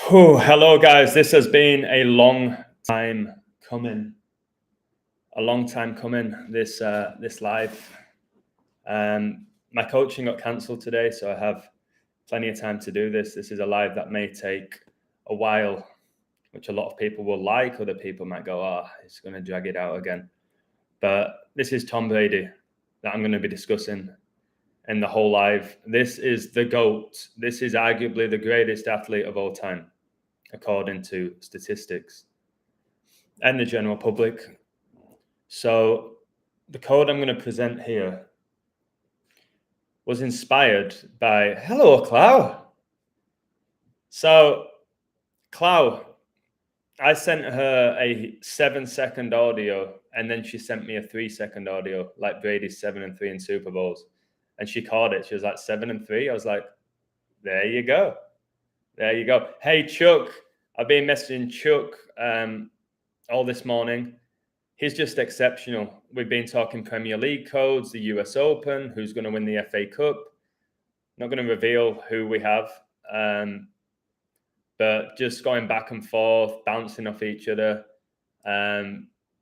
Hello, guys. This has been a long time coming. A long time coming. This live. My coaching got cancelled today, so I have plenty of time to do this. This is a live that may take a while, which a lot of people will like. Other people might go, "Ah, it's going to drag it out again." But this is Tom Brady that I'm going to be discussing in the whole live. This is the GOAT. This is arguably the greatest athlete of all time, according to statistics and the general public. So the code I'm going to present here was inspired by, hello, Clau. So Clau, I sent her a 7-second audio, and then she sent me a 3-second audio, like Brady's 7-3 in Super Bowls. And she called it. She was like 7-3. I was like, there you go. There you go. Hey, Chuck. I've been messaging Chuck all this morning. He's just exceptional. We've been talking Premier League codes, the US Open, who's going to win the FA Cup. Not going to reveal who we have, but just going back and forth, bouncing off each other,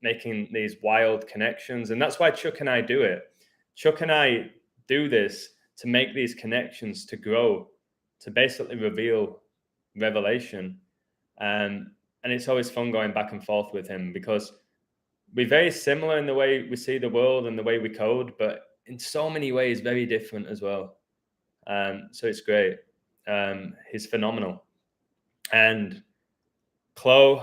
making these wild connections. And that's why Chuck and I do it. Chuck and I do this to make these connections, to grow, to basically reveal revelation. And it's always fun going back and forth with him because we're very similar in the way we see the world and the way we code, but in so many ways, very different as well. So it's great. He's phenomenal. And Chloe,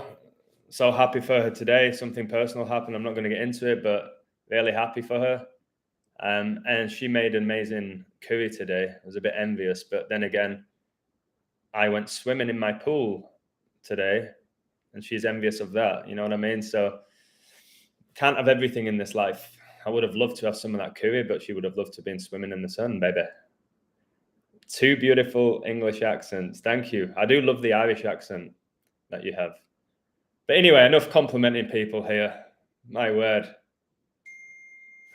so happy for her today. Something personal happened. I'm not going to get into it, but really happy for her. And she made an amazing curry today. I was a bit envious, but then again, I went swimming in my pool today, and she's envious of that. You know what I mean? So can't have everything in this life. I would have loved to have some of that curry, but she would have loved to have been swimming in the sun, baby. Two beautiful English accents. Thank you. I do love the Irish accent that you have. But anyway, enough complimenting people here. My word.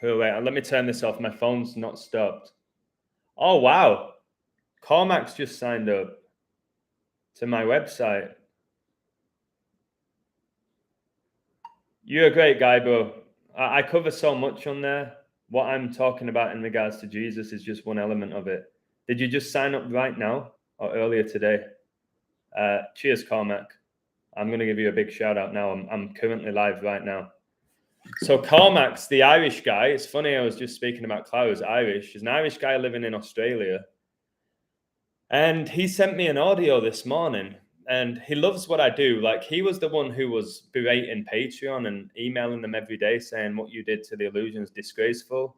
Oh, wait, let me turn this off. My phone's not stopped. Oh, wow. Cormac's just signed up to my website. You're a great guy, bro. I cover so much on there. What I'm talking about in regards to Jesus is just one element of it. Did you just sign up right now or earlier today? Cheers, Cormac. I'm going to give you a big shout out now. I'm currently live right now. So Cormac's the Irish guy. It's funny, I was just speaking about Clau's Irish. He's an Irish guy living in Australia. And he sent me an audio this morning. And he loves what I do. Like, he was the one who was berating Patreon and emailing them every day saying what you did to the illusion is disgraceful.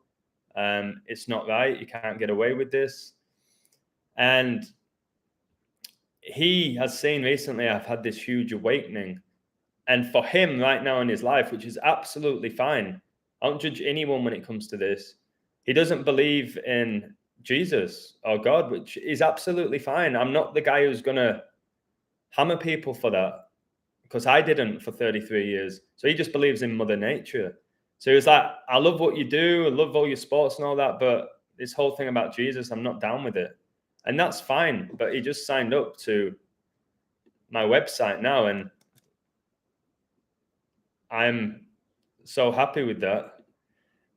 It's not right. You can't get away with this. And he has seen recently I've had this huge awakening. And for him right now in his life, which is absolutely fine, I don't judge anyone when it comes to this. He doesn't believe in Jesus or God, which is absolutely fine. I'm not the guy who's going to hammer people for that, because I didn't for 33 years. So he just believes in Mother Nature. So he was like, I love what you do. I love all your sports and all that. But this whole thing about Jesus, I'm not down with it. And that's fine. But he just signed up to my website now. And I'm so happy with that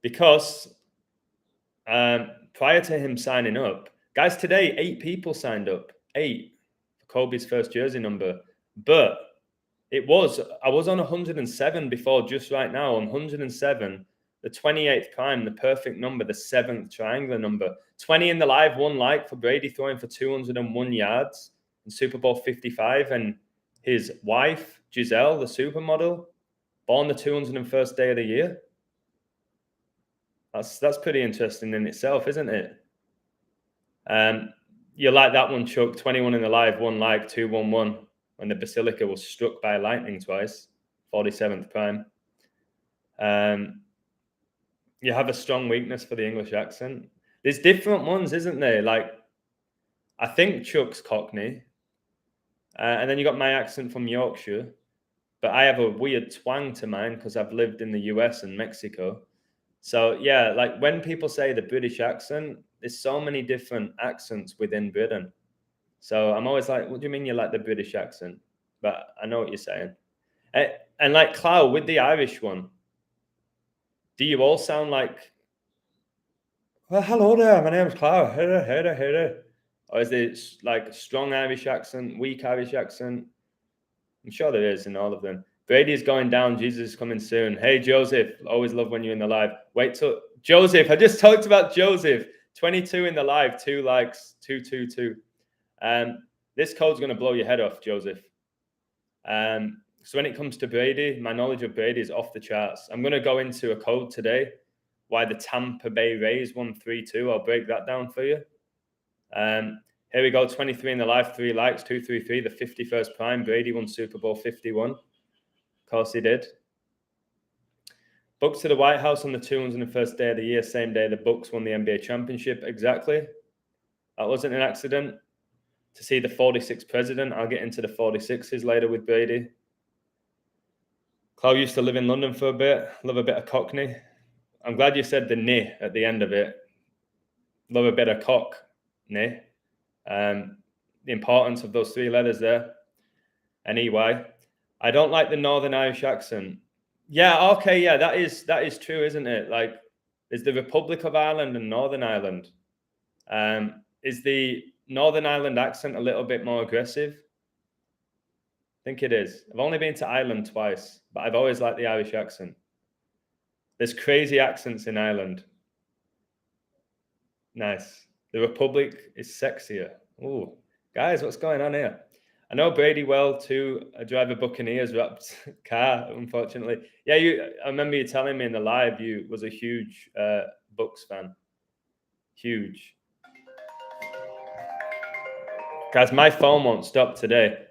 because prior to him signing up, guys, today, 8 people signed up. 8 for Kobe's first jersey number. But I was on 107 before, just right now, on 107, the 28th prime, the perfect number, the 7th triangular number. 20 in the live, 1 like for Brady throwing for 201 yards in Super Bowl 55. And his wife, Giselle, the supermodel, born the 201st day of the year. That's pretty interesting in itself, isn't it? You like that one, Chuck. 21 in the live, 1 like, 211 when the Basilica was struck by lightning twice, 47th prime. You have a strong weakness for the English accent. There's different ones, isn't there? Like, I think Chuck's Cockney. And then you got my accent from Yorkshire. But I have a weird twang to mine because I've lived in the US and Mexico. So, yeah, like when people say the British accent, there's so many different accents within Britain. So I'm always like, what do you mean you like the British accent? But I know what you're saying. And like Clow, with the Irish one, do you all sound like, well, hello there, my name's Clow. Or is it like strong Irish accent, weak Irish accent? I'm sure there is in all of them. Brady's going down. Jesus is coming soon. Hey, Joseph. Always love when you're in the live. Wait till Joseph. I just talked about Joseph. 22 in the live. 2 likes. 222. This code's going to blow your head off, Joseph. So when it comes to Brady, my knowledge of Brady is off the charts. I'm going to go into a code today. Why the Tampa Bay Rays 132. I'll break that down for you. Here we go, 23 in the live, 3 likes, 233, the 51st prime. Brady won Super Bowl 51. Of course he did. Bucks to the White House on the 201st day of the year, same day the Bucks won the NBA championship. Exactly. That wasn't an accident. To see the 46th president, I'll get into the 46s later with Brady. Clow used to live in London for a bit. Love a bit of Cockney. I'm glad you said the "ni" at the end of it. Love a bit of Cockney. The importance of those 3 letters there. And EY. I don't like the Northern Irish accent. Yeah, okay, yeah, that is true, isn't it? Like, there's the Republic of Ireland and Northern Ireland. Is the Northern Ireland accent a little bit more aggressive? I think it is. I've only been to Ireland twice, but I've always liked the Irish accent. There's crazy accents in Ireland. Nice. The Republic is sexier. Ooh, guys, what's going on here? I know Brady well too. I drive a Buccaneers wrapped car, unfortunately. Yeah, I remember you telling me in the live you was a huge Bucks fan. Huge. Guys, my phone won't stop today.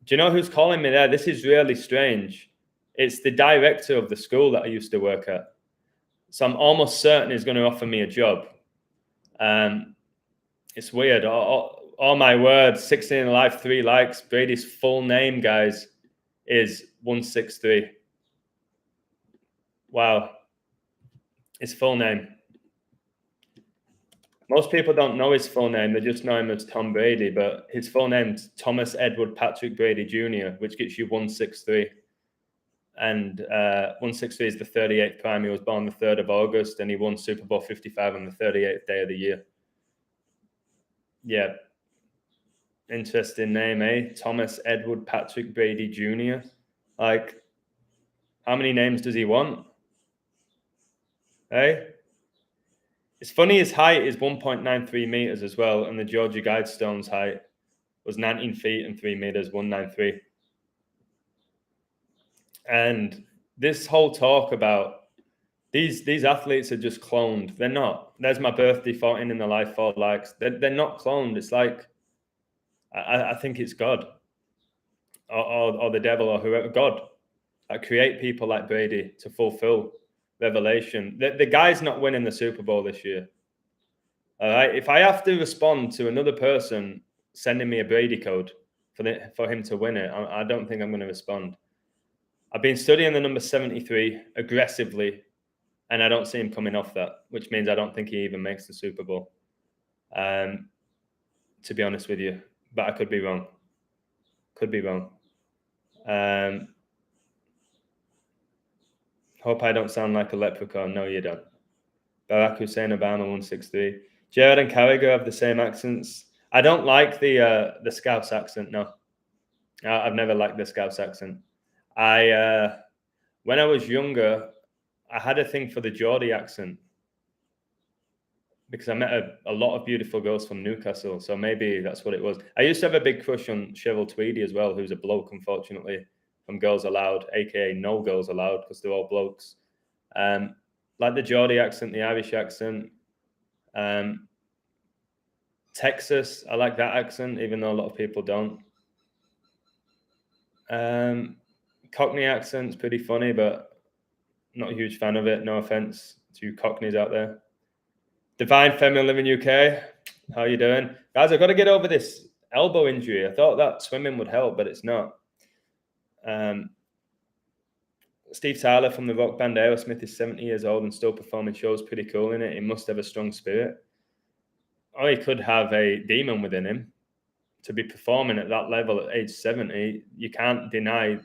Do you know who's calling me there? This is really strange. It's the director of the school that I used to work at. So I'm almost certain he's going to offer me a job. It's weird. All my words, 16 in life, 3 likes. Brady's full name, guys, is 163. Wow. His full name. Most people don't know his full name. They just know him as Tom Brady, but his full name's Thomas Edward Patrick Brady Jr., which gets you 163. And 163 is the 38th prime. He was born the 3rd of August, and he won Super Bowl 55 on the 38th day of the year. Yeah. Interesting name, eh? Thomas Edward Patrick Brady Jr. Like, how many names does he want? Eh? It's funny, his height is 1.93 meters as well, and the Georgia Guidestone's height was 19 feet and 3 meters, 193. And this whole talk about these athletes are just cloned. They're not. There's my birthday 14 in the life, 4 likes. They're not cloned. It's like, I think it's God or the devil or whoever, God, that create people like Brady to fulfill revelation. The guy's not winning the Super Bowl this year. All right. If I have to respond to another person sending me a Brady code for him to win it, I don't think I'm going to respond. I've been studying the number 73 aggressively, and I don't see him coming off that, which means I don't think he even makes the Super Bowl. To be honest with you, but I could be wrong. Could be wrong. Hope I don't sound like a leprechaun. No, you don't. Barack Hussein Obama 163. Jared and Carragher have the same accents. I don't like the Scouse accent. No, I've never liked the Scouse accent. When I was younger, I had a thing for the Geordie accent because I met a lot of beautiful girls from Newcastle. So maybe that's what it was. I used to have a big crush on Cheryl Tweedy as well, who's a bloke, unfortunately, from Girls Aloud, aka No Girls Aloud, because they're all blokes. Like the Geordie accent, the Irish accent. Texas, I like that accent, even though a lot of people don't. Cockney accent's pretty funny, but not a huge fan of it. No offense to Cockneys out there. Divine Feminine Living UK, how you doing? Guys, I've got to get over this elbow injury. I thought that swimming would help, but it's not. Steve Tyler from the rock band Aerosmith is 70 years old and still performing shows. Pretty cool, in it. He must have a strong spirit. Or he could have a demon within him. to be performing at that level at age 70, you can't deny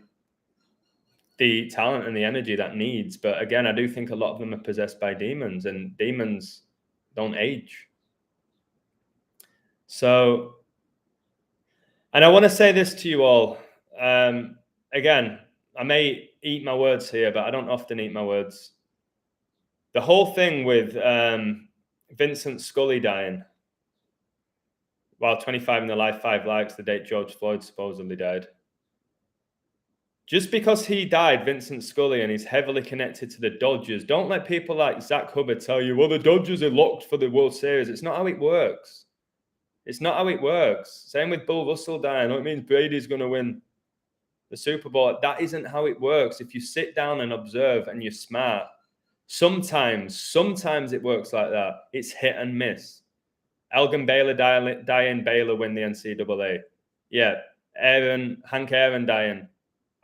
the talent and the energy that needs. But again, I do think a lot of them are possessed by demons, and demons don't age. So, and I want to say this to you all. Again, I may eat my words here, but I don't often eat my words. The whole thing with Vincent Scully dying, while 25 in the life, 5 likes, the date George Floyd supposedly died. Just because he died, Vincent Scully, and he's heavily connected to the Dodgers, don't let people like Zach Hubbard tell you, well, the Dodgers are locked for the World Series. It's not how it works. It's not how it works. Same with Bill Russell dying. Oh, it means Brady's going to win the Super Bowl. That isn't how it works. If you sit down and observe and you're smart, sometimes it works like that. It's hit and miss. Elgin Baylor dying, Baylor win the NCAA. Yeah. Hank Aaron dying,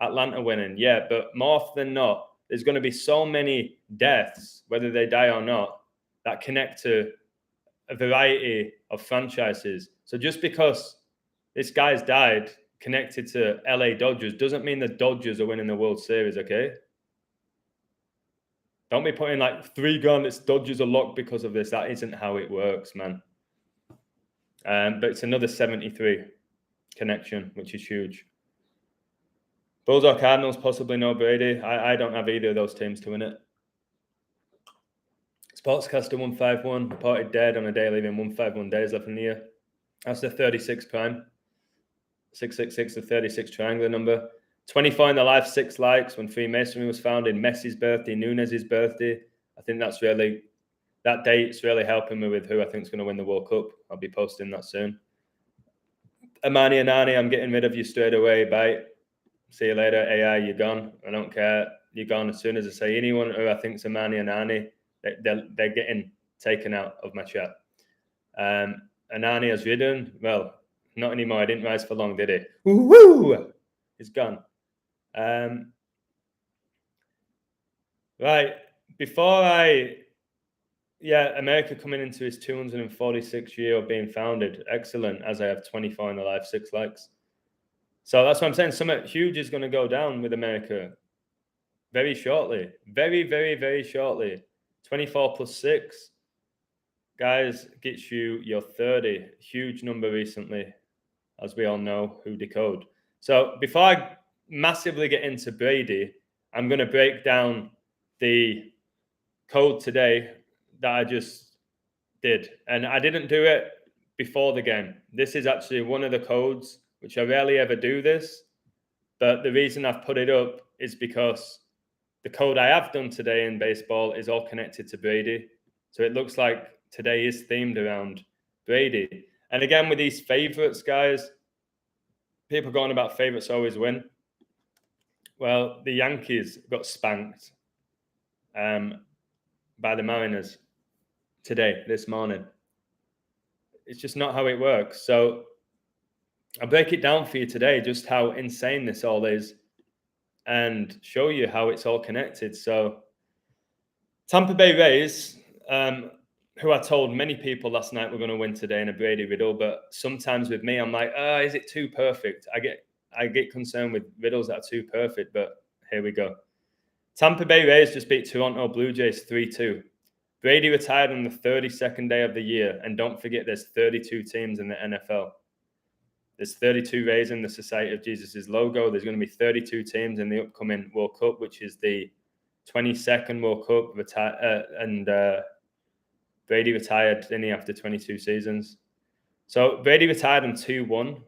Atlanta winning. Yeah, but more often than not, there's going to be so many deaths, whether they die or not, that connect to a variety of franchises. So just because this guy's died connected to LA Dodgers doesn't mean the Dodgers are winning the World Series, okay? Don't be putting like 3 gun, it's Dodgers are locked because of this. That isn't how it works, man. But it's another 73 connection, which is huge. Bulls or Cardinals, possibly no Brady. I don't have either of those teams to win it. Sportscaster 151, reported dead on a day leaving 151 days left in the year. That's the 36 prime. 666, the 36 triangular number. 24 in the life, 6 likes when Freemasonry was founded. Messi's birthday, Nunez's birthday. I think that's really, that date's really helping me with who I think is going to win the World Cup. I'll be posting that soon. Amani Anani, I'm getting rid of you straight away. Bye. See you later. AI, you're gone. I don't care. You're gone. As soon as I say anyone who I think is Amani Anani, they're getting taken out of my chat. Anani has ridden. Well, not anymore. I didn't rise for long, did he? Woo! He's gone. Right. Before America coming into his 246th year of being founded. Excellent. As I have 24 in the life, 6 likes. So that's what I'm saying. Something huge is going to go down with America very shortly. Very, very, very shortly. 24 plus 6. Guys, gets you your 30. Huge number recently, as we all know, who Decode. So before I massively get into Brady, I'm going to break down the code today that I just did. And I didn't do it before the game. This is actually one of the codes, which I rarely ever do this. But the reason I've put it up is because the code I have done today in baseball is all connected to Brady. So it looks like today is themed around Brady. And again, with these favorites, guys, people going about favorites always win. Well, the Yankees got spanked by the Mariners today, this morning. It's just not how it works. So I'll break it down for you today, just how insane this all is, and show you how it's all connected. So Tampa Bay Rays, who I told many people last night were going to win today in a Brady riddle, but sometimes with me, I'm like, is it too perfect? I get concerned with riddles that are too perfect, but here we go. Tampa Bay Rays just beat Toronto Blue Jays 3-2. Brady retired on the 32nd day of the year, and don't forget there's 32 teams in the NFL. There's 32 Rays in the Society of Jesus' logo. There's going to be 32 teams in the upcoming World Cup, which is the 22nd World Cup. Brady retired, didn't he, after 22 seasons? So Brady retired on 2-1.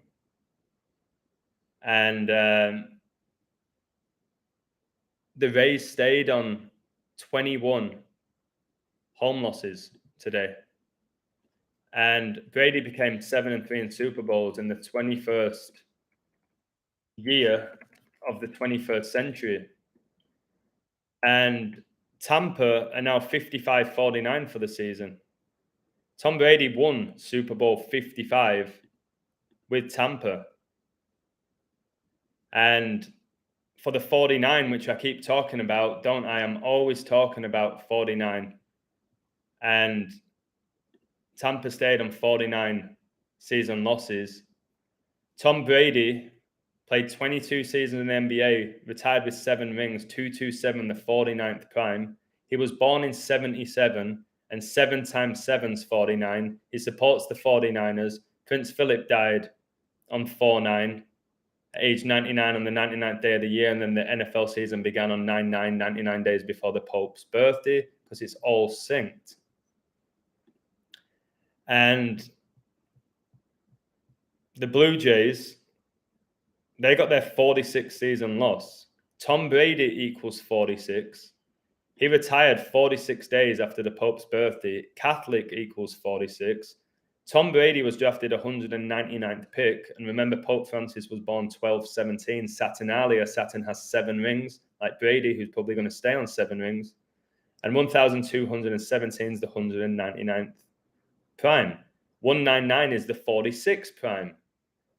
And the Rays stayed on 21 home losses today. And Brady became 7-3 in Super Bowls in the 21st year of the 21st century. And Tampa are now 55-49 for the season. Tom Brady won Super Bowl 55 with Tampa. And for the 49, which I keep talking about, don't I? I'm always talking about 49. And Tampa stayed on 49 season losses. Tom Brady played 22 seasons in the NBA, retired with 7 rings, 227, the 49th prime. He was born in 77, and 7 times 7's 49. He supports the 49ers. Prince Philip died on 4/9, at age 99 on the 99th day of the year, and then the NFL season began on 9/9, 99 days before the Pope's birthday, because it's all synced. And the Blue Jays, they got their 46th season loss. Tom Brady equals 46. He retired 46 days after the Pope's birthday. Catholic equals 46. Tom Brady was drafted 199th pick. And remember, Pope Francis was born 12/17. Saturnalia, Saturn has 7 rings, like Brady, who's probably going to stay on 7 rings. And 1217 is the 199th prime. 199 is the 46th prime.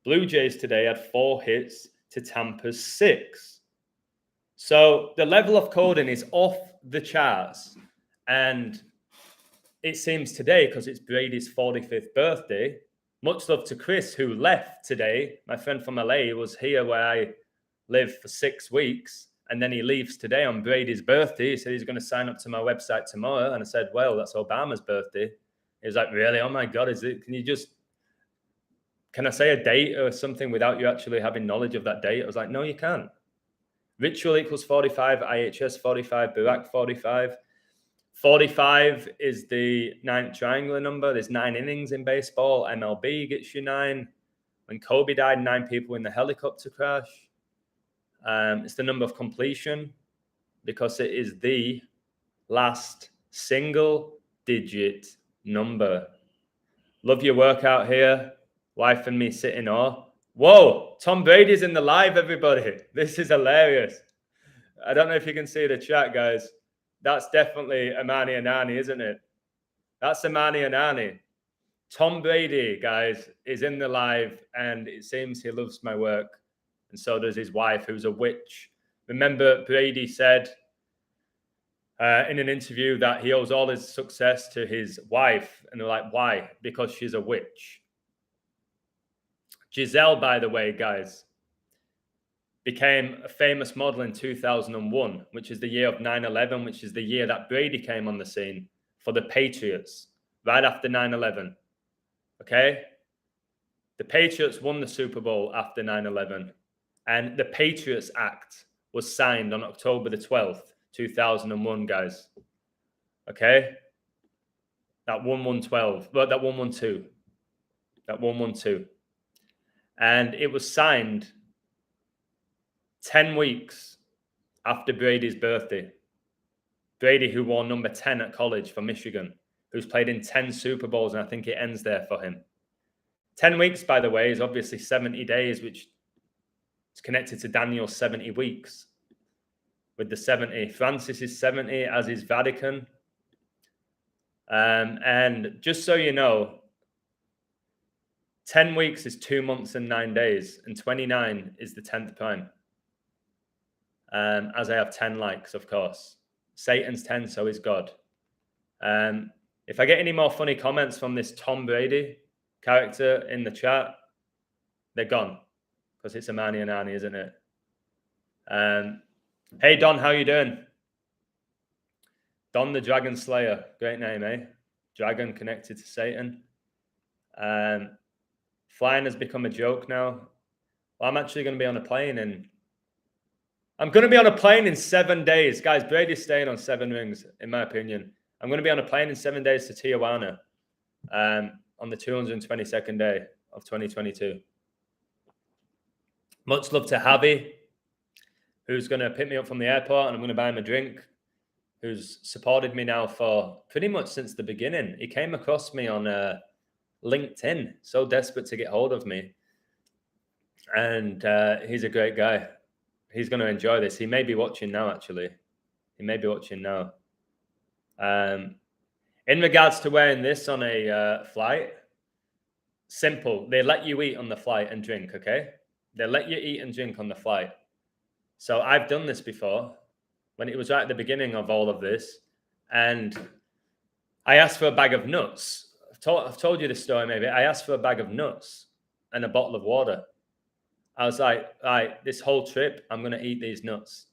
Blue Jays today had 4 hits to Tampa's 6. So the level of coding is off the charts. And it seems today, because it's Brady's 45th birthday, much love to Chris, who left today. My friend from LA was here where I live for 6 weeks. And then he leaves today on Brady's birthday. He said he's going to sign up to my website tomorrow. And I said, well, that's Obama's birthday. He was like, really? Oh my God, can I say a date or something without you actually having knowledge of that date? I was like, no, you can't. Ritual equals 45, IHS 45, Barack 45. 45 is the 9th triangular number. There's 9 innings in baseball. MLB gets you 9. When Kobe died, 9 people in the helicopter crash. It's the number of completion because it is the last single digit number. Love your workout here. Wife and me sit in awe. Whoa, Tom Brady's in the live, everybody. This is hilarious. I don't know if you can see the chat, guys. That's definitely Amani Anani, isn't it? That's Amani Anani. Tom Brady, guys, is in the live, and it seems he loves my work. And so does his wife, who's a witch. Remember, Brady said in an interview that he owes all his success to his wife. And they're like, why? Because she's a witch. Giselle, by the way, guys, became a famous model in 2001, which is the year of 9/11, which is the year that Brady came on the scene for the Patriots, right after 9/11. Okay? The Patriots won the Super Bowl after 9/11, and the Patriots Act was signed on October the 12th, 2001, guys. Okay? That 1112, but that 112. That 112. And it was signed 10 weeks after Brady's birthday. Brady, who wore number 10 at college for Michigan, who's played in 10 Super Bowls, and I think it ends there for him. 10 weeks, by the way, is obviously 70 days, which is connected to Daniel's 70 weeks. With the 70. Francis is 70, as is Vatican. And just so you know, 10 weeks is 2 months and 9 days, and 29 is the 10th prime. As I have 10 likes, of course. Satan's 10, so is God. If I get any more funny comments from this Tom Brady character in the chat, they're gone, because it's Amani Anani, isn't it? Hey, Don, how you doing? Don the Dragon Slayer. Great name, eh? Dragon connected to Satan. Flying has become a joke now. Well, I'm actually going to be on a plane I'm going to be on a plane in 7 days. Guys, Brady's staying on 7 rings, in my opinion. I'm going to be on a plane in 7 days to Tijuana on the 222nd day of 2022. Much love to Javi, who's going to pick me up from the airport, and I'm going to buy him a drink, who's supported me now for pretty much since the beginning. He came across me on LinkedIn, so desperate to get hold of me. And he's a great guy. He's going to enjoy this. He may be watching now, actually. He may be watching now. In regards to wearing this on a flight, simple. They let you eat on the flight and drink, okay? They let you eat and drink on the flight. So I've done this before when it was right at the beginning of all of this. And I asked for a bag of nuts. I've told you this story maybe. I asked for a bag of nuts and a bottle of water. I was like, right, this whole trip, I'm going to eat these nuts.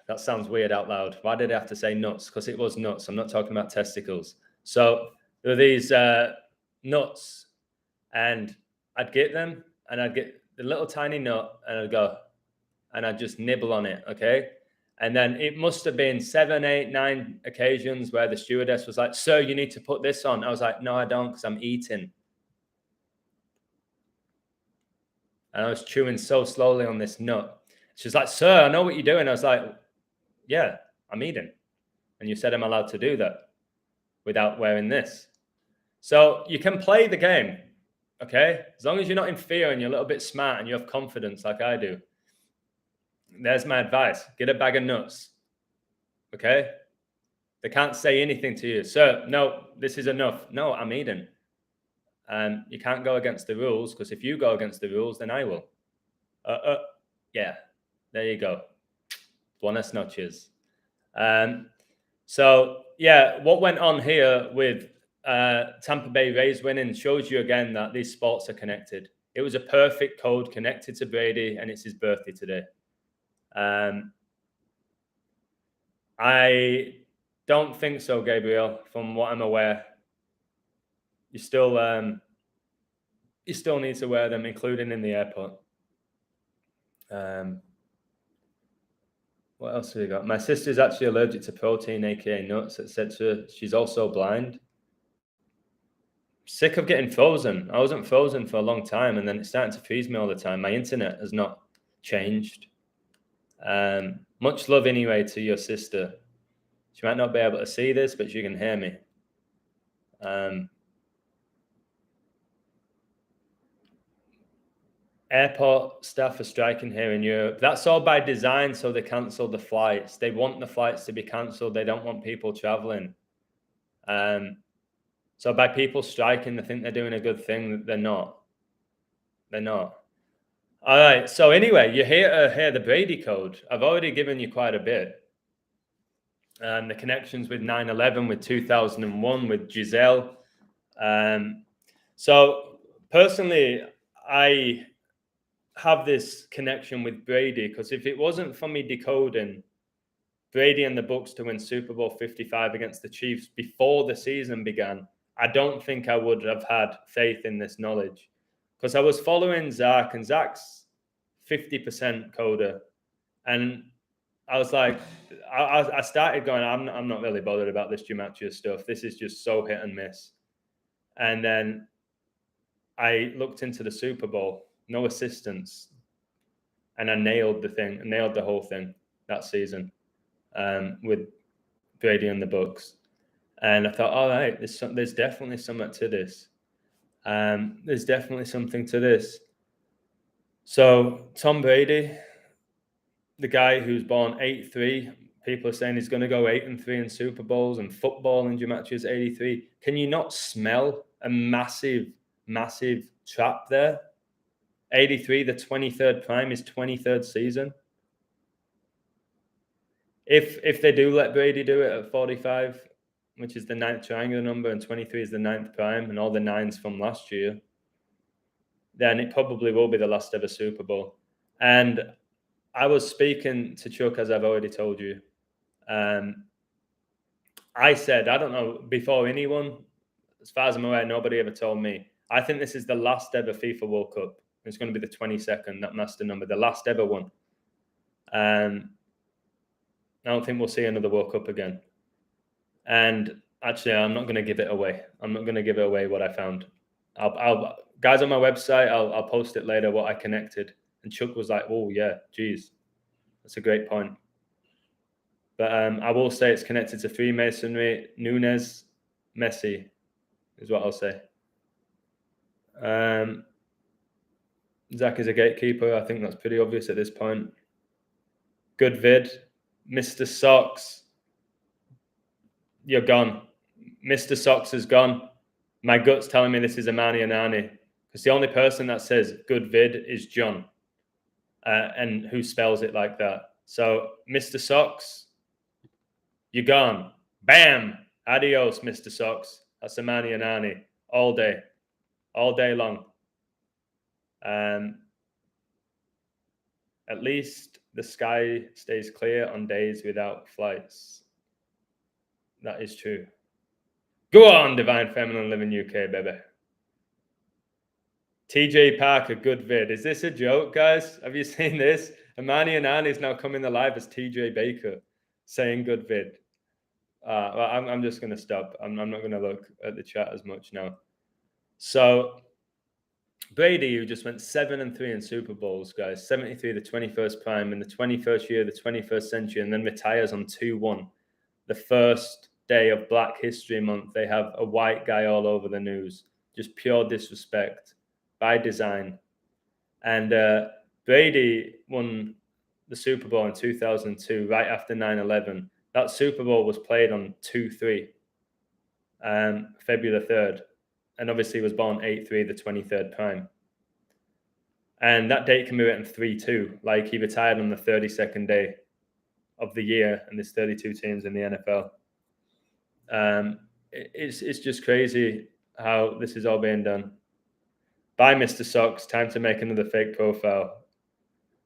That sounds weird out loud. Why did I have to say nuts? Because it was nuts. I'm not talking about testicles. So there were these nuts, and I'd get them, and I'd get the little tiny nut, and I'd go, and I'd just nibble on it, okay? And then it must have been 7, 8, 9 occasions where the stewardess was like, "Sir, you need to put this on." I was like, "No, I don't, because I'm eating." And I was chewing so slowly on this nut. She's like, "Sir, I know what you're doing." I was like, "Yeah, I'm eating. And you said I'm allowed to do that without wearing this." So you can play the game, okay? As long as you're not in fear and you're a little bit smart and you have confidence like I do. There's my advice. Get a bag of nuts, okay? They can't say anything to you. "Sir, no, this is enough." "No, I'm eating." You can't go against the rules, because if you go against the rules, then I will. Yeah, there you go. Buenas noches. So, yeah, what went on here with Tampa Bay Rays winning shows you again that these sports are connected. It was a perfect code connected to Brady, and it's his birthday today. I don't think so, Gabriel, from what I'm aware. You still need to wear them, including in the airport. What else have we got? My sister's actually allergic to protein, aka nuts, etc. She's also blind. Sick of getting frozen. I wasn't frozen for a long time, and then it's starting to freeze me all the time. My internet has not changed. Much love anyway to your sister. She might not be able to see this, but she can hear me. Airport staff are striking here in Europe. That's all by design, so they cancel the flights. They want the flights to be cancelled. They don't want people traveling. So by people striking, they think they're doing a good thing. They're not. They're not. All right. So anyway, you hear the Brady code. I've already given you quite a bit. The connections with 9/11, with 2001, with Giselle. So personally, I have this connection with Brady, because if it wasn't for me decoding Brady and the Bucks to win Super Bowl 55 against the Chiefs before the season began, I don't think I would have had faith in this knowledge, because I was following Zach, and Zach's 50% coder, and I was like, I started going, I'm not really bothered about this gematria stuff. This is just so hit and miss. And then I looked into the Super Bowl, no assistance, and I nailed the whole thing that season with Brady and the Bucks. And I thought, all right, there's definitely something to this. There's definitely something to this. So Tom Brady, the guy who's born 83, people are saying he's going to go 8-3 in Super Bowls, and football in gematria is 83. Can you not smell a massive, massive trap there? 83, the 23rd prime, is 23rd season. If they do let Brady do it at 45, which is the 9th triangular number, and 23 is the 9th prime, and all the 9s from last year, then it probably will be the last ever Super Bowl. And I was speaking to Chuck, as I've already told you. I said, I don't know, before anyone, as far as I'm aware, nobody ever told me. I think this is the last ever FIFA World Cup. It's going to be the 22nd, that master number, the last ever one. I don't think we'll see another World Cup again. And actually, I'm not going to give it away. I'm not going to give it away what I found. I'll guys on my website, I'll post it later what I connected. And Chuck was like, "Oh yeah, geez, that's a great point." But I will say it's connected to Freemasonry. Nunez, Messi, is what I'll say. Zach is a gatekeeper. I think that's pretty obvious at this point. Good vid, Mr. Socks. You're gone. Mr. Socks is gone. My gut's telling me this is Amani Anani, because the only person that says good vid is John, and who spells it like that. So, Mr. Socks, you're gone. Bam! Adios, Mr. Socks. That's Amani Anani all day long. At least the sky stays clear on days without flights. That is true. Go on, Divine Feminine Living UK, baby. TJ Parker, good vid. Is this a joke, guys? Have you seen this? Amani and Annie's now coming alive as TJ Baker saying good vid. Well, I'm just going to stop. I'm not going to look at the chat as much now. So, Brady, who just went 7-3 in Super Bowls, guys, 73, the 21st prime, in the 21st year, the 21st century, and then retires on 2-1. The first day of Black History Month, they have a white guy all over the news. Just pure disrespect by design. And Brady won the Super Bowl in 2002, right after 9/11. That Super Bowl was played on 2/3, February the 3rd. And obviously was born 8/3, the 23rd prime. And that date can be written 3/2, like he retired on the 32nd day of the year, and there's 32 teams in the NFL. It's just crazy how this is all being done. Bye, Mr. Socks. Time to make another fake profile.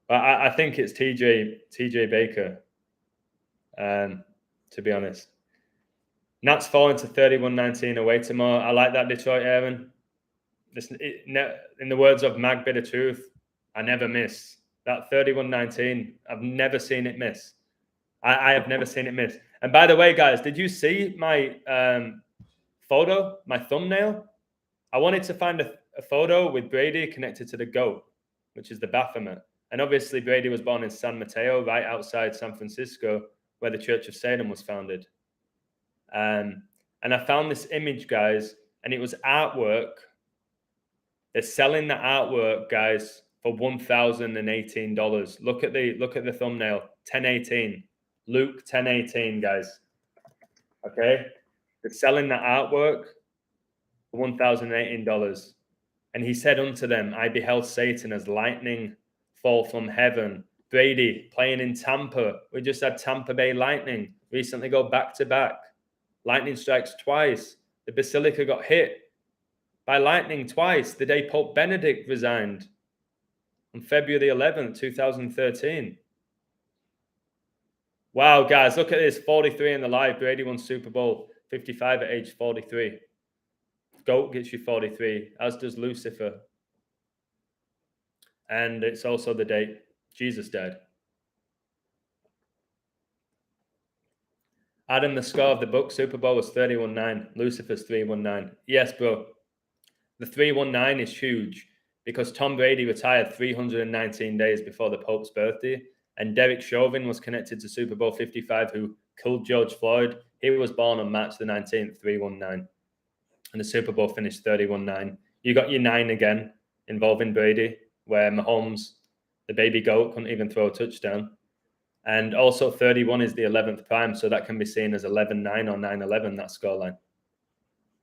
But I think it's TJ Baker, to be honest. Nats falling to 31-19 away tomorrow. I like that, Detroit, Aaron. In the words of Mag Bit of Truth, I never miss. That 31-19, I've never seen it miss. I have never seen it miss. And by the way, guys, did you see my photo, my thumbnail? I wanted to find a photo with Brady connected to the GOAT, which is the Baphomet. And obviously, Brady was born in San Mateo, right outside San Francisco, where the Church of Satan was founded. And I found this image, guys, and it was artwork. They're selling the artwork, guys, for $1,018. Look at the thumbnail, 1018. Luke 1018, guys. Okay, they're selling the artwork for $1,018. And he said unto them, I beheld Satan as lightning fall from heaven. Brady playing in Tampa. We just had Tampa Bay Lightning recently go back to back. Lightning strikes twice. The Basilica got hit by lightning twice the day Pope Benedict resigned on February the 11th, 2013. Wow, guys, look at this. 43 in the live. Brady won Super Bowl 55 at age 43. GOAT gets you 43, as does Lucifer. And it's also the date Jesus died. Adam, the score of the book, Super Bowl was 31-9. Lucifer's 3-1-9. Yes, bro. The 3-1-9 is huge because Tom Brady retired 319 days before the Pope's birthday. And Derek Chauvin was connected to Super Bowl 55, who killed George Floyd. He was born on March the 19th, 3-1-9. And the Super Bowl finished 31-9. You got your 9 again involving Brady, where Mahomes, the baby GOAT, couldn't even throw a touchdown. And also 31 is the 11th prime, so that can be seen as 11-9 or 9-11, that scoreline.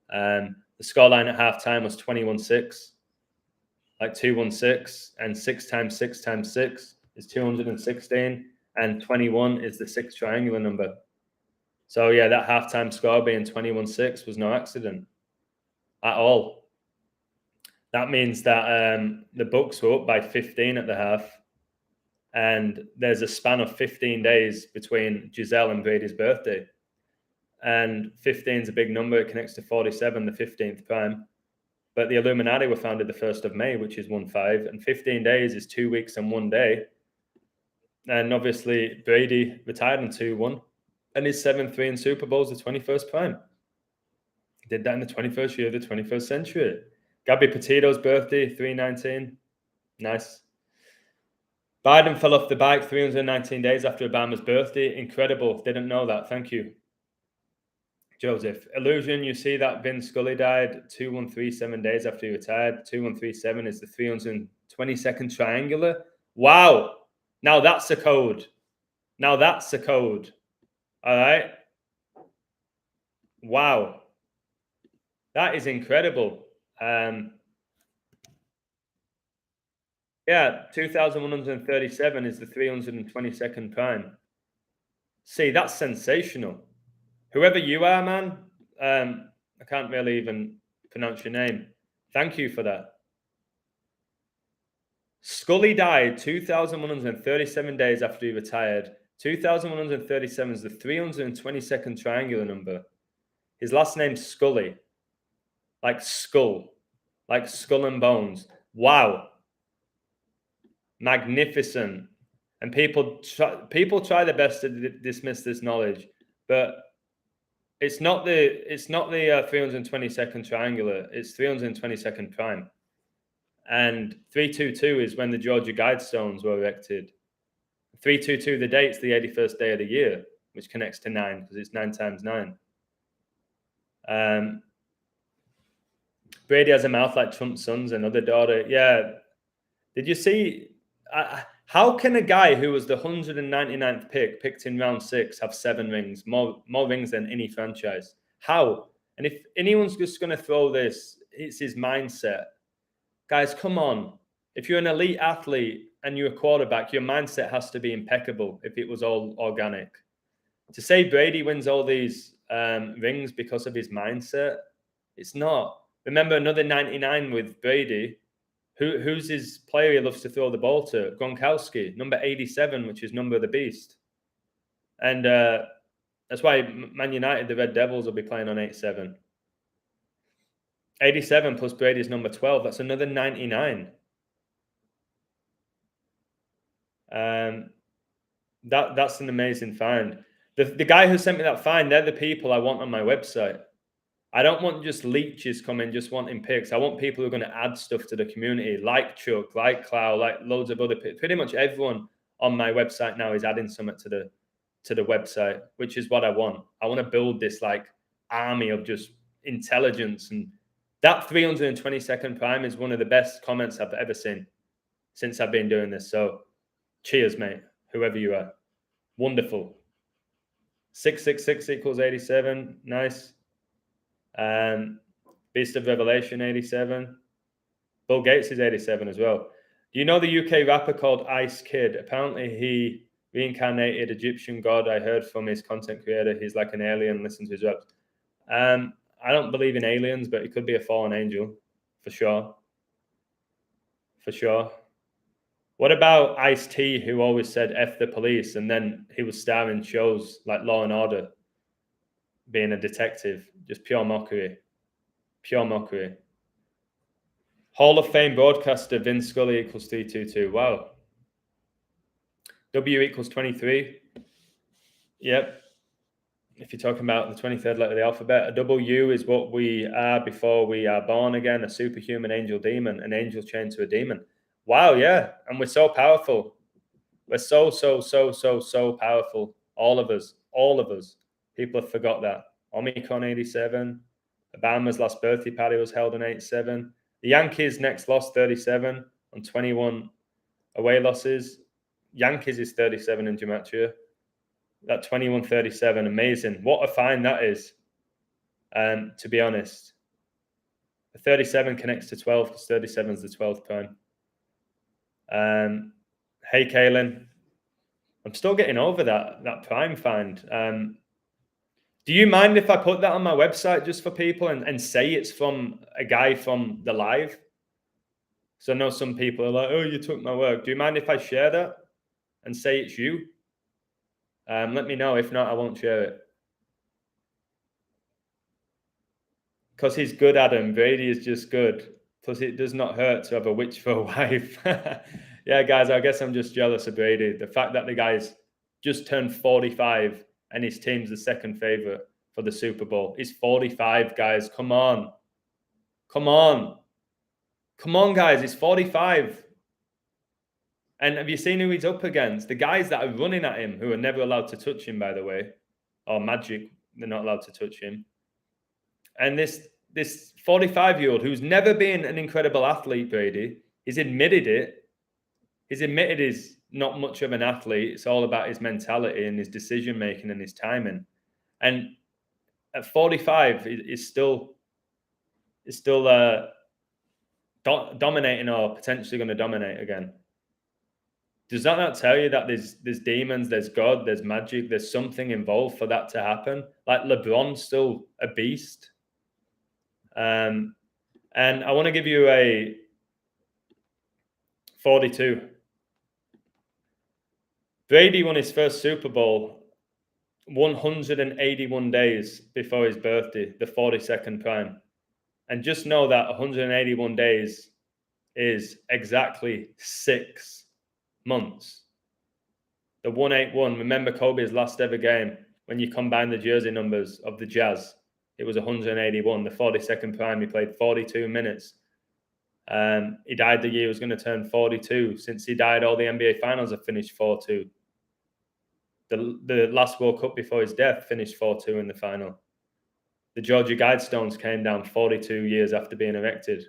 The scoreline at halftime was 21-6, like 2-1-6, and 6 times 6 times 6 is 216, and 21 is the 6th triangular number. So, yeah, that halftime score being 21-6 was no accident at all. That means that the Bucks were up by 15 at the half, and there's a span of 15 days between Giselle and Brady's birthday. And 15 is a big number. It connects to 47, the 15th prime. But the Illuminati were founded the 1st of May, which is 1-5. And 15 days is 2 weeks and 1 day. And obviously, Brady retired on 2-1. And his 7-3 in Super Bowls, the 21st prime. Did that in the 21st year of the 21st century. Gabby Petito's birthday, 3-19. Nice. Biden fell off the bike 319 days after Obama's birthday. Incredible. Didn't know that. Thank you, Joseph. Illusion, you see that Vin Scully died 2137 days after he retired. 2137 is the 322nd triangular. Wow. Now that's a code. Now that's a code. All right. Wow. That is incredible. Yeah, 2137 is the 322nd prime. See, that's sensational. Whoever you are, man, I can't really even pronounce your name. Thank you for that. Scully died 2,137 days after he retired. 2,137 is the 322nd triangular number. His last name's Scully, like skull and bones. Wow, magnificent. And people try their best to dismiss this knowledge, but it's not the 322nd triangular. It's 322nd prime, and 322 is when the Georgia Guidestones were erected. 322, the date's the 81st day of the year, which connects to 9 because it's 9 times 9. Brady has a mouth like Trump's sons, another daughter. Yeah. Did you see? How can a guy who was the 199th pick, picked in round 6, have 7 rings, more rings than any franchise? How? And if anyone's just going to throw this, it's his mindset. Guys, come on. If you're an elite athlete and you're a quarterback, your mindset has to be impeccable if it was all organic. To say Brady wins all these rings because of his mindset, it's not. Remember another 99 with Brady. Who's his player he loves to throw the ball to? Gronkowski, number 87, which is number of the beast. And that's why Man United, the Red Devils, will be playing on 87. 87 plus Brady's number 12. That's another 99. That's an amazing find. The guy who sent me that find, they're the people I want on my website. I don't want just leeches coming, just wanting picks. I want people who are going to add stuff to the community, like Chuck, like Clow, like loads of other people. Pretty much everyone on my website now is adding something to the website, which is what I want. I want to build this like army of just intelligence, and that 322nd prime is one of the best comments I've ever seen since I've been doing this. So cheers, mate, whoever you are. Wonderful. 666 equals 87. Nice. Beast of Revelation 87. Bill Gates is 87 as well. Do you know the UK rapper called Ice Kid? Apparently he reincarnated Egyptian god. I heard from his content creator he's like an alien. Listen to his raps. I don't believe in aliens, but he could be a fallen angel for sure. For sure. What about Ice-T, who always said F the police, and then he was starring shows like Law and Order, being a detective? Just pure mockery. Pure mockery. Hall of Fame broadcaster Vince Scully equals 322. Wow. W equals 23. Yep. If you're talking about the 23rd letter of the alphabet, a W is what we are before we are born again, a superhuman angel demon, an angel chained to a demon. Wow, yeah. And we're so powerful. We're so powerful. All of us. People have forgot that. Omicron 87. Obama's last birthday party was held in 87. The Yankees next lost 37 on 21 away losses. Yankees is 37 in gematria. That 21-37, amazing. What a find that is, to be honest. The 37 connects to 12 because 37 is the 12th prime. Hey, Kaylin. I'm still getting over that prime find. Do you mind if I put that on my website just for people and say it's from a guy from the live? So I know some people are like, oh, you took my work. Do you mind if I share that and say it's you? Let me know. If not, I won't share it. Because he's good, Adam. Brady is just good. Plus, it does not hurt to have a witch for a wife. Yeah, guys, I guess I'm just jealous of Brady. The fact that the guy's just turned 45 and his team's the second favorite for the Super Bowl. He's 45, guys. Come on. Come on. Come on, guys. He's 45. And have you seen who he's up against? The guys that are running at him, who are never allowed to touch him, by the way, or Magic, they're not allowed to touch him. And this 45-year-old who's never been an incredible athlete, Brady, he's admitted it. He's admitted he's not much of an athlete. It's all about his mentality and his decision-making and his timing. And at 45, is still dominating or potentially going to dominate again. Does that not tell you that there's demons, there's God, there's magic, there's something involved for that to happen? Like LeBron's still a beast. And I want to give you a 42. Brady won his first Super Bowl 181 days before his birthday, the 42nd prime. And just know that 181 days is exactly 6 months. The 181, remember Kobe's last ever game, when you combine the jersey numbers of the Jazz, it was 181. The 42nd prime, he played 42 minutes. He died the year he was going to turn 42. Since he died, all the NBA finals have finished 4-2. The last World Cup before his death finished 4-2 in the final. The Georgia Guidestones came down 42 years after being erected.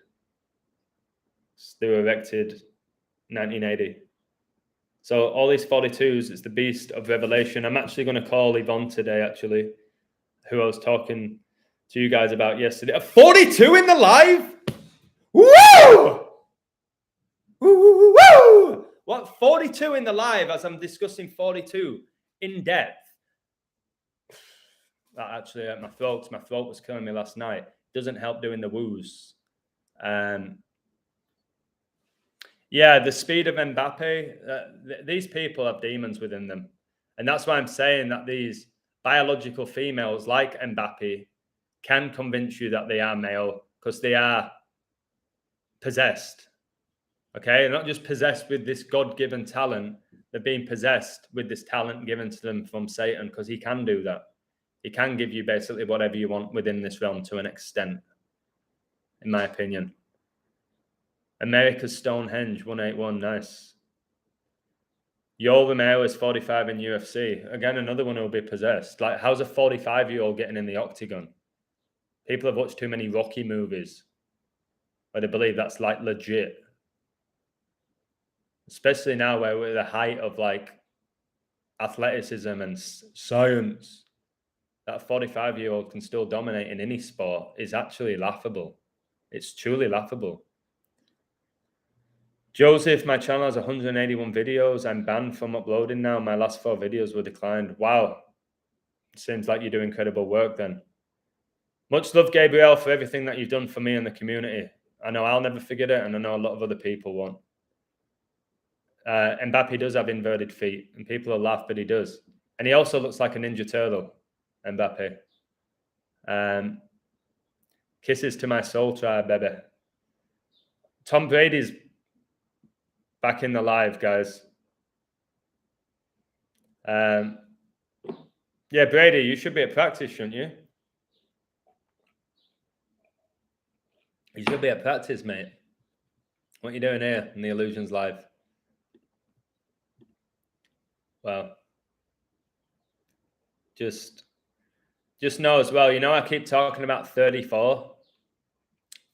They were erected 1980. So all these 42s, it's the beast of revelation. I'm actually going to call Yvonne today, actually, who I was talking to you guys about yesterday. 42 in the live? Woo! Woo! Woo! What? 42 in the live as I'm discussing 42 in depth. That actually, my throat was killing me last night. Doesn't help doing the woos. Yeah, the speed of Mbappe, these people have demons within them. And that's why I'm saying that these biological females like Mbappe can convince you that they are male, because they are possessed. Okay, they're not just possessed with this God-given talent, they're being possessed with this talent given to them from Satan, because he can do that. He can give you basically whatever you want within this realm to an extent, in my opinion. America's Stonehenge, 181, nice. Yoel Romero is 45 in UFC. Again, another one who will be possessed. Like, how's a 45-year-old getting in the octagon? People have watched too many Rocky movies where they believe that's like legit. Especially now where we're at the height of like athleticism and science. That 45-year-old can still dominate in any sport is actually laughable. It's truly laughable. Joseph, my channel has 181 videos. I'm banned from uploading now. My last 4 videos were declined. Wow. Seems like you do incredible work then. Much love, Gabriel, for everything that you've done for me and the community. I know I'll never forget it, and I know a lot of other people won't. Mbappe does have inverted feet, and people will laugh, but he does. And he also looks like a Ninja Turtle, Mbappe. Kisses to my soul tribe, baby. Tom Brady's back in the live, guys. Yeah, Brady, you should be at practice, shouldn't you? You should be at practice, mate. What are you doing here in the Illusions Live? Well, just know as well, you know, I keep talking about 34.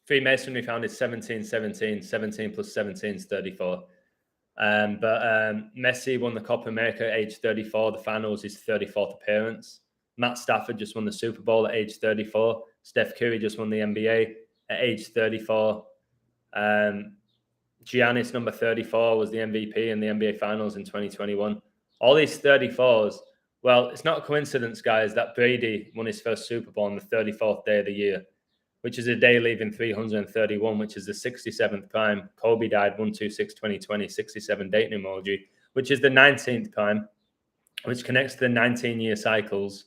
Freemasonry founded 1717. 17 plus 17 is 34. But Messi won the Copa America at age 34. The final was his 34th appearance. Matt Stafford just won the Super Bowl at age 34. Steph Curry just won the NBA at age 34. Giannis, number 34, was the MVP in the NBA Finals in 2021. All these 34s. Well, it's not a coincidence, guys, that Brady won his first Super Bowl on the 34th day of the year, which is a day leaving 331, which is the 67th prime. Kobe died 1/26/2020, 67 dating emoji, which is the 19th prime, which connects to the 19-year cycles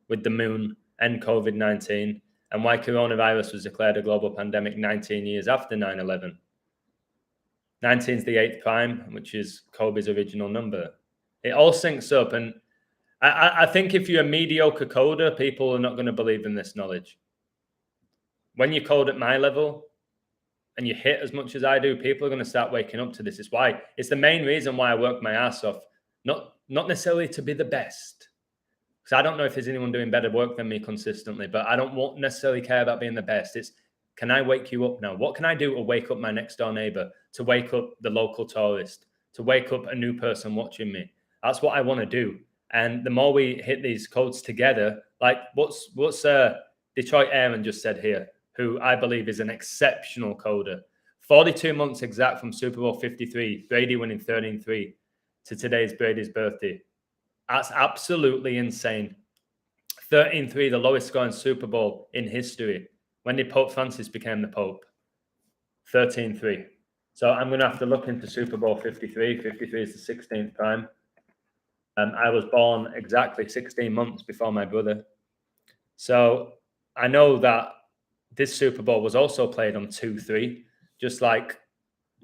with the moon and COVID-19, and why coronavirus was declared a global pandemic 19 years after 9/11. 19 is the 8th prime, which is Kobe's original number. It all syncs up, and I think if you're a mediocre coder, people are not going to believe in this knowledge. When you code at my level and you hit as much as I do, people are going to start waking up to this. It's the main reason why I work my ass off. Not necessarily to be the best, because I don't know if there's anyone doing better work than me consistently, but I don't necessarily care about being the best. It's, can I wake you up now? What can I do to wake up my next door neighbor, to wake up the local tourist, to wake up a new person watching me? That's what I want to do. And the more we hit these codes together, like what's Detroit Aaron just said here, who I believe is an exceptional coder. 42 months exact from Super Bowl 53, Brady winning 13-3 to today's Brady's birthday. That's absolutely insane. 13-3, the lowest scoring Super Bowl in history. When did Pope Francis become the Pope? 13-3. So I'm going to have to look into Super Bowl 53. 53 is the 16th prime. I was born exactly 16 months before my brother. So I know that this Super Bowl was also played on 2-3, just like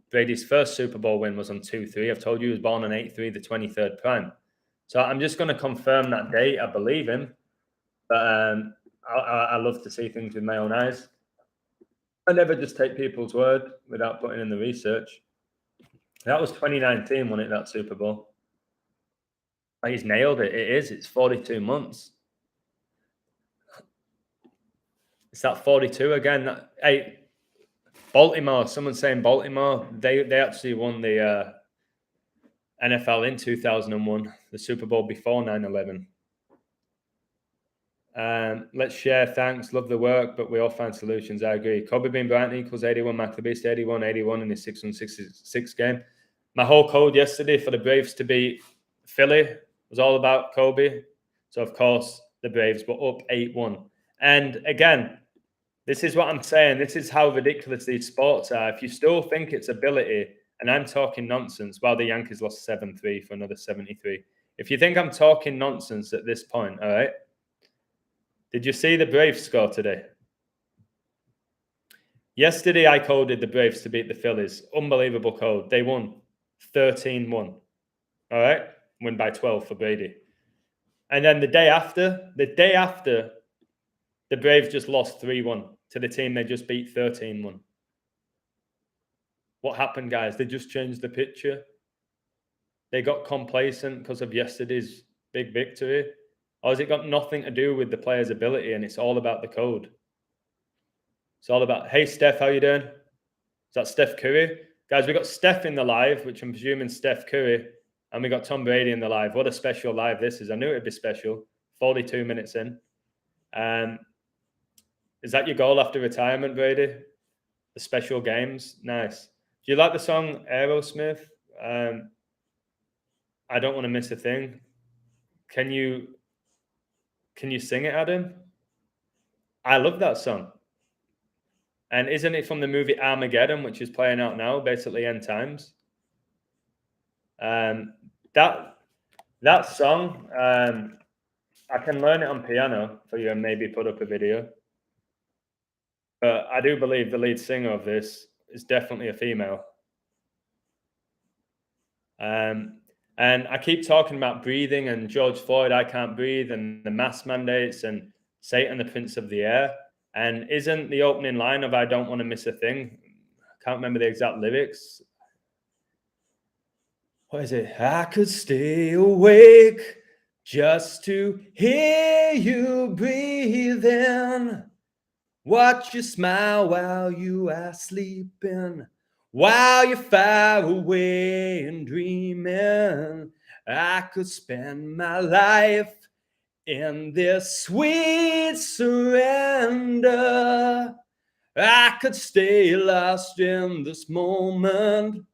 Brady's first Super Bowl win was on 2-3. I've told you he was born on 8-3, the 23rd prime. So I'm just going to confirm that date. I believe him. But I love to see things with my own eyes. I never just take people's word without putting in the research. That was 2019, wasn't it, that Super Bowl? He's nailed it. It is. It's 42 months. It's that 42 again. Hey, Baltimore. Someone's saying Baltimore. They actually won the NFL in 2001, the Super Bowl before 9/11. Let's share. Thanks. Love the work, but we all find solutions. I agree. Kobe Bean Bryant equals 81. Mac the Beast 81. 81 in his 6-1-6 game. My whole code yesterday for the Braves to beat Philly was all about Kobe. So, of course, the Braves were up 8-1. And again, this is what I'm saying. This is how ridiculous these sports are. If you still think it's ability, and I'm talking nonsense, while the Yankees lost 7-3 for another 73. If you think I'm talking nonsense at this point, all right, did you see the Braves score today? Yesterday, I coded the Braves to beat the Phillies. Unbelievable code. They won 13-1. All right? Win by 12 for Brady. And then the day after, the Braves just lost 3-1 to the team they just beat 13-1. What happened, guys? They just changed the picture. They got complacent because of yesterday's big victory. Or has it got nothing to do with the player's ability and it's all about the code? It's all about, hey, Steph, how you doing? Is that Steph Curry? Guys, we got Steph in the live, which I'm presuming Steph Curry, and we got Tom Brady in the live. What a special live this is. I knew it'd be special. 42 minutes in. Is that your goal after retirement, Brady? The special games? Nice. Do you like the song Aerosmith? I don't want to miss a thing. Can you sing it, Adam? I love that song. And isn't it from the movie Armageddon, which is playing out now, basically end times? That song, I can learn it on piano for you and maybe put up a video. But I do believe the lead singer of this is definitely a female. And I keep talking about breathing and George Floyd, I can't breathe, and the mask mandates and Satan, the Prince of the Air. And isn't the opening line of I don't want to miss a thing? I can't remember the exact lyrics. What is it? I could stay awake just to hear you breathing. Watch you smile while you are sleeping, while you're far away and dreaming. I could spend my life in this sweet surrender. I could stay lost in this moment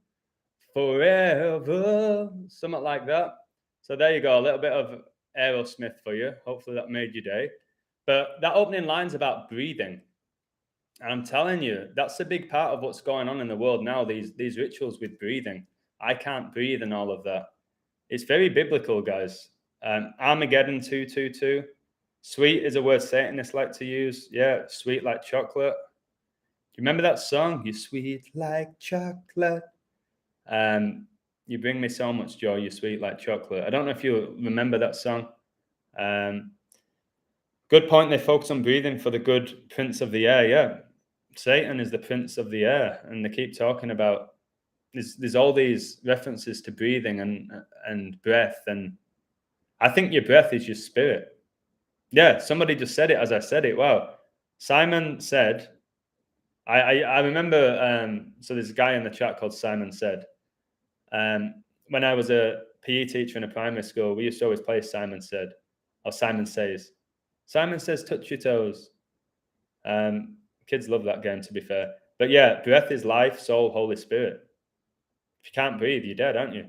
forever. Something like that. So there you go. A little bit of Aerosmith for you. Hopefully that made your day. But that opening line's about breathing. And I'm telling you, that's a big part of what's going on in the world now, these rituals with breathing. I can't breathe and all of that. It's very biblical, guys. Armageddon 222. Sweet is a word Satanists like to use. Yeah, sweet like chocolate. Do you remember that song? You're sweet like chocolate. You bring me so much joy. You're sweet like chocolate. I don't know if you remember that song. Good point. They focus on breathing for the good prince of the air. Yeah, Satan is the prince of the air, and they keep talking about. There's all these references to breathing and breath, and I think your breath is your spirit. Yeah, somebody just said it as I said it. Wow, Simon said. I remember. So there's a guy in the chat called Simon said. When I was a PE teacher in a primary school, we used to always play Simon said, or Simon says. Simon says, touch your toes. Kids love that game, to be fair. But yeah, breath is life, soul, Holy Spirit. If you can't breathe, you're dead, aren't you?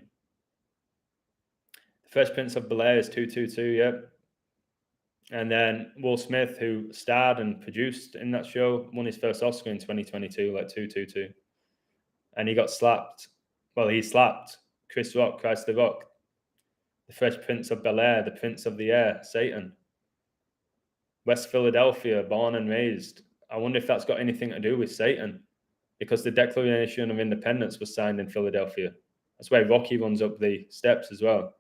The Fresh Prince of Bel-Air is 222, yep. And then Will Smith, who starred and produced in that show, won his first Oscar in 2022, like 222. and he got slapped. Well, he slapped Chris Rock, Christ the Rock, the Fresh Prince of Bel-Air, the Prince of the Air, Satan. West Philadelphia, born and raised. I wonder if that's got anything to do with Satan, because the Declaration of Independence was signed in Philadelphia. That's where Rocky runs up the steps as well.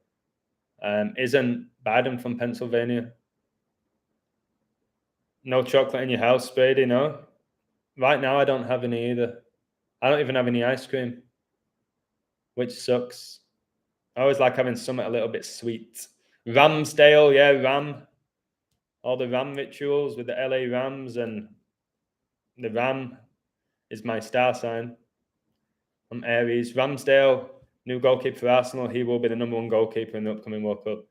Isn't Biden from Pennsylvania? No chocolate in your house, Brady? No. Right now, I don't have any either. I don't even have any ice cream, which sucks. I always like having something a little bit sweet. Ramsdale, yeah, Ram. All the Ram rituals with the LA Rams, and the Ram is my star sign. I'm Aries. Ramsdale, new goalkeeper for Arsenal. He will be the number one goalkeeper in the upcoming World Cup.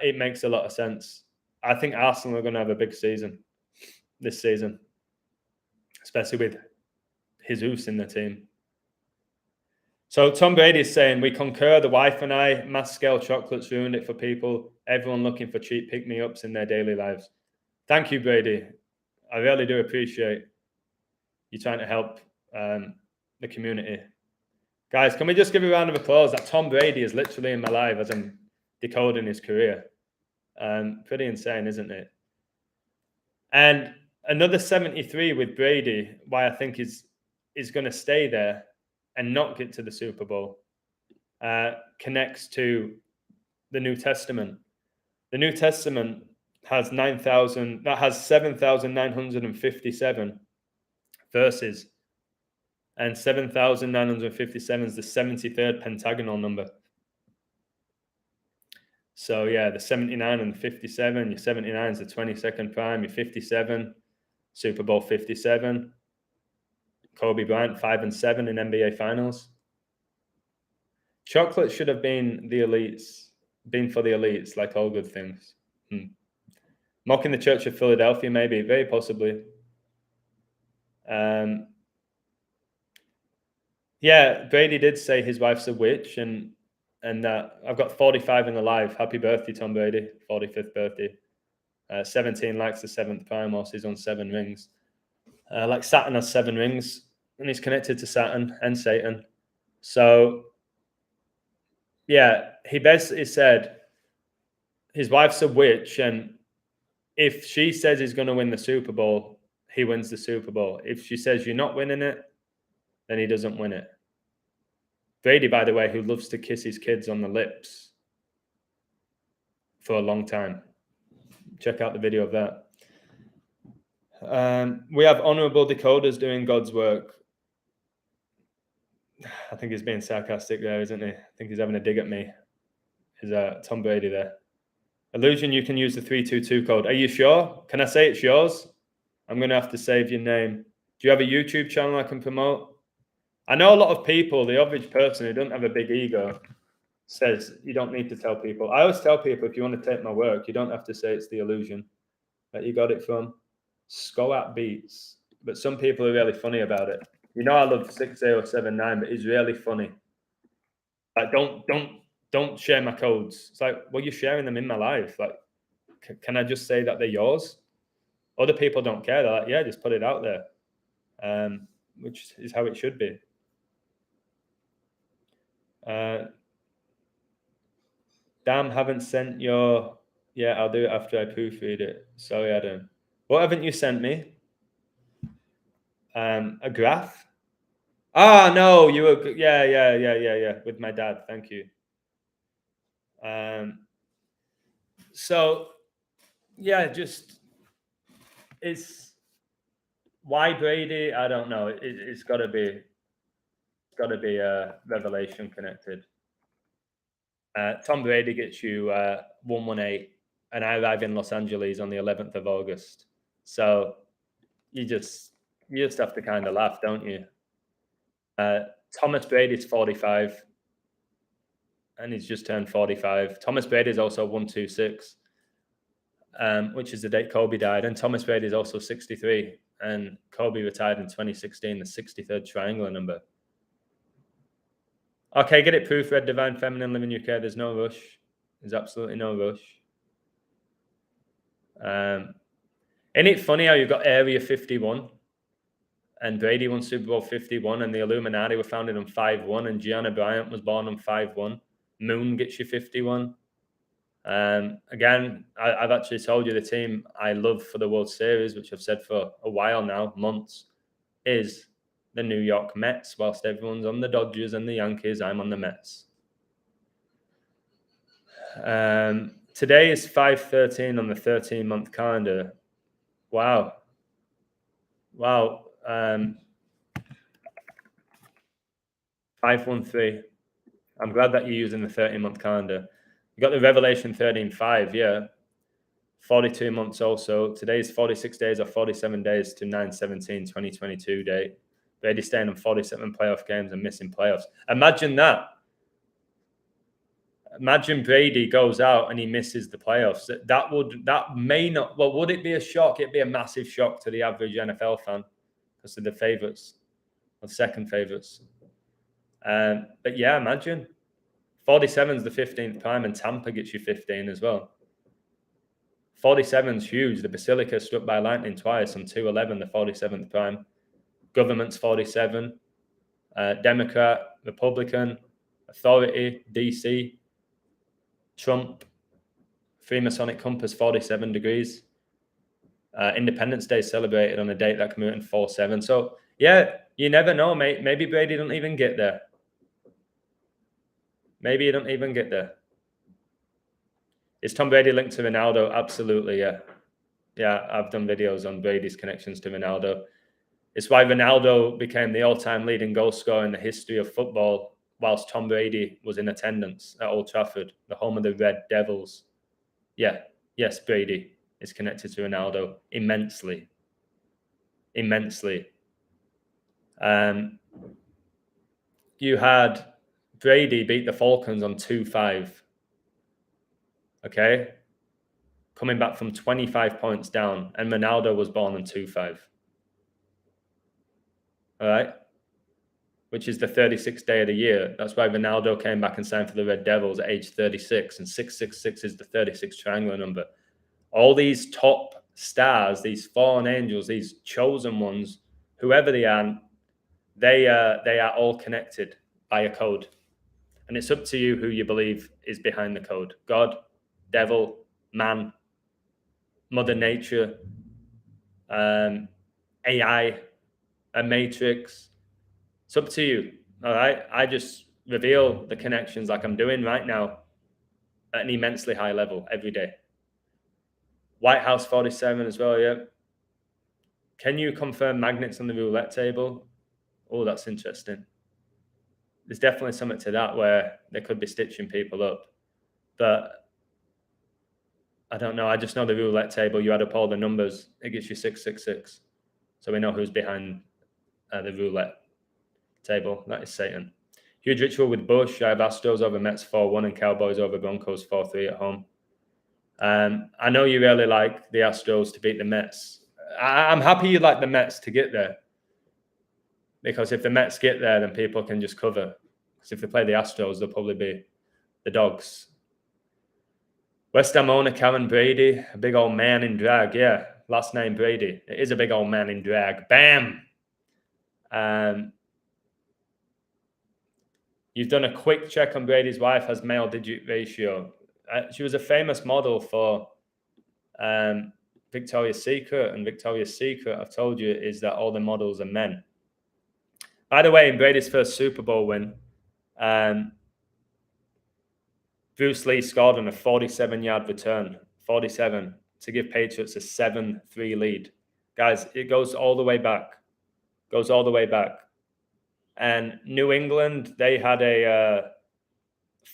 It makes a lot of sense. I think Arsenal are going to have a big season this season, especially with Jesus in the team. So Tom Brady is saying, we concur, the wife and I, mass scale chocolates ruined it for people, everyone looking for cheap pick-me-ups in their daily lives. Thank you, Brady. I really do appreciate you trying to help the community. Guys, can we just give a round of applause that Tom Brady is literally in my life as I'm decoding his career? Pretty insane, isn't it? And another 73 with Brady, why I think is going to stay there and not get to the Super Bowl, connects to the New Testament. The New Testament has 7,957 verses, and 7,957 is the 73rd pentagonal number. So yeah, the 79 and the 57, your 79 is the 22nd prime, your 57, Super Bowl 57, Kobe Bryant 5 and 7 in NBA Finals. Chocolate should have been for the elites, like all good things. Mocking the Church of Philadelphia, maybe, very possibly. Yeah, Brady did say his wife's a witch, and I've got 45 in the live. Happy birthday, Tom Brady, 45th birthday. 17 likes the 7th prime, whilst he's on 7 rings. Like Saturn has 7 rings, and he's connected to Saturn and Satan. So, yeah, he basically said his wife's a witch, and if she says he's going to win the Super Bowl, he wins the Super Bowl. If she says you're not winning it, then he doesn't win it. Brady, by the way, who loves to kiss his kids on the lips for a long time. Check out the video of that. We have honorable decoders doing God's work. I think he's being sarcastic there, isn't he? I think he's having a dig at me. Is Tom Brady there? Illusion, you can use the 322 code. Are you sure? Can I say it's yours? I'm going to have to save your name. Do you have a YouTube channel I can promote? I know a lot of people, the average person who doesn't have a big ego, says you don't need to tell people. I always tell people, if you want to take my work, you don't have to say it's the illusion that you got it from. Scoat Beats. But some people are really funny about it. You know I love 6079, but it's really funny. Like, don't share my codes. It's like, well, you're sharing them in my life. Like, can I just say that they're yours? Other people don't care. They're like, yeah, just put it out there, which is how it should be. Damn, haven't sent your... Yeah, I'll do it after I proofread it. Sorry, Adam. What haven't you sent me? A graph? No, you were... Yeah, with my dad. Thank you. So, yeah, just... It's... Why Brady? I don't know. It's got to be a revelation connected. Tom Brady gets you 118, and I arrive in Los Angeles on the 11th of August. So you just have to kind of laugh, don't you? Thomas Brady's 45, and he's just turned 45. Thomas Brady is also 126, which is the date Kobe died. And Thomas Brady is also 63, and Kobe retired in 2016, the 63rd triangular number. Okay, get it proofread, Divine Feminine, live in UK. There's no rush. There's absolutely no rush. Isn't it funny how you've got Area 51 and Brady won Super Bowl 51, and the Illuminati were founded on 5-1, and Gianna Bryant was born on 5-1. Moon gets you 51. Again, I've actually told you the team I love for the World Series, which I've said for a while now, months, is the New York Mets. Whilst everyone's on the Dodgers and the Yankees, I'm on the Mets. Today is 5/13 on the 13-month calendar. Wow. 513. I'm glad that you're using the 13-month calendar. You got the Revelation 13:5, yeah. 42 months also. Today's 46 days or 47 days to 9/17/2022 date. Brady staying in 47 playoff games and missing playoffs. Imagine that. Imagine Brady goes out and he misses the playoffs. That may not. Well, would it be a shock? It'd be a massive shock to the average NFL fan because they're the favorites, or second favorites. But yeah, imagine 47 is the 15th prime, and Tampa gets you 15 as well. 47 is huge. The Basilica struck by lightning twice on 2/11, the 47th prime. Government's 47. Democrat, Republican, Authority, DC, Trump, Freemasonic compass, 47 degrees. Independence Day celebrated on a date that can be written 4/7. So yeah, you never know, mate. Maybe Brady don't even get there. Maybe he don't even get there. Is Tom Brady linked to Ronaldo? Absolutely, yeah. Yeah, I've done videos on Brady's connections to Ronaldo. It's why Ronaldo became the all-time leading goal scorer in the history of football, whilst Tom Brady was in attendance at Old Trafford, the home of the Red Devils. Yeah, yes, Brady is connected to Ronaldo immensely. Immensely. You had Brady beat the Falcons on 2-5. Okay? Coming back from 25 points down, and Ronaldo was born on 2-5. All right? Which is the 36th day of the year. That's why Ronaldo came back and signed for the Red Devils at age 36, and 666 is the 36th triangular number. All these top stars, these fallen angels, these chosen ones, whoever they are all connected by a code. And it's up to you who you believe is behind the code. God, devil, man, Mother Nature, AI, a matrix. It's up to you. All right. I just reveal the connections like I'm doing right now at an immensely high level every day. White House 47 as well, yeah. Can you confirm magnets on the roulette table? Oh, that's interesting. There's definitely something to that where they could be stitching people up. But I don't know. I just know the roulette table, you add up all the numbers, it gets you 666. So we know who's behind the roulette table. That is Satan. Huge ritual with Bush. I have Astros over Mets 4-1 and Cowboys over Broncos 4-3 at home. I know you really like the Astros to beat the Mets. I'm happy you like the Mets to get there. Because if the Mets get there, then people can just cover. Because if they play the Astros, they'll probably be the Dogs. West Ham owner Karen Brady, a big old man in drag. Yeah, last name Brady. It is a big old man in drag. Bam! You've done a quick check on Brady's wife has male digit ratio. She was a famous model for Victoria's Secret, and Victoria's Secret, I've told you, is that all the models are men. By the way, in Brady's first Super Bowl win, Bruce Lee scored on a 47-yard return, 47, to give Patriots a 7-3 lead. Guys, it goes all the way back. Goes all the way back. And New England, they had a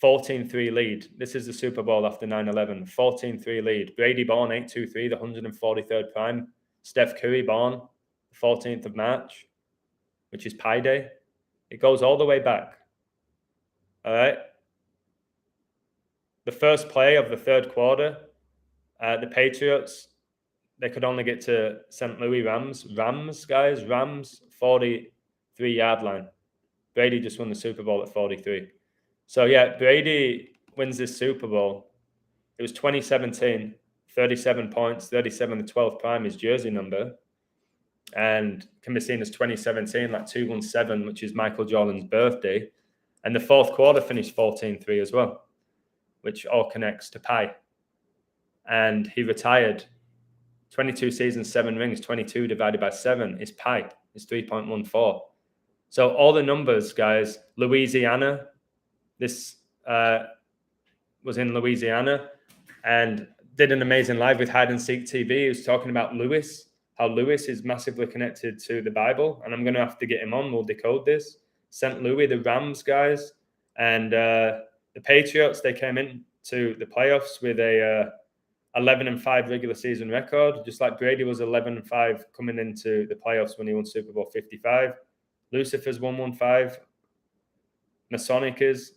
14-3 lead. This is the Super Bowl after 9/11. 14-3 lead. Brady born 8/23, the 143rd prime. Steph Curry born 14th of March, which is Pi Day. It goes all the way back. All right. The first play of the third quarter, the Patriots, they could only get to St. Louis Rams, 43-yard line. Brady just won the Super Bowl at 43. So, yeah, Brady wins this Super Bowl. It was 2017, 37 points, 37 the 12th prime, his jersey number. and can be seen as 2017, like 217, which is Michael Jordan's birthday. And the fourth quarter finished 14-3 as well, which all connects to pi. And he retired 22 seasons, 7 rings, 22 divided by 7 is pi, is 3.14. So all the numbers, guys, Louisiana, this was in Louisiana and did an amazing live with Hide and Seek TV. He was talking about Lewis, how Lewis is massively connected to the Bible. And I'm going to have to get him on. We'll decode this. St. Louis, the Rams guys, and the Patriots, they came into the playoffs with a 11-5 regular season record, just like Brady was 11-5 coming into the playoffs when he won Super Bowl 55. Lucifer's 115. Masonic is.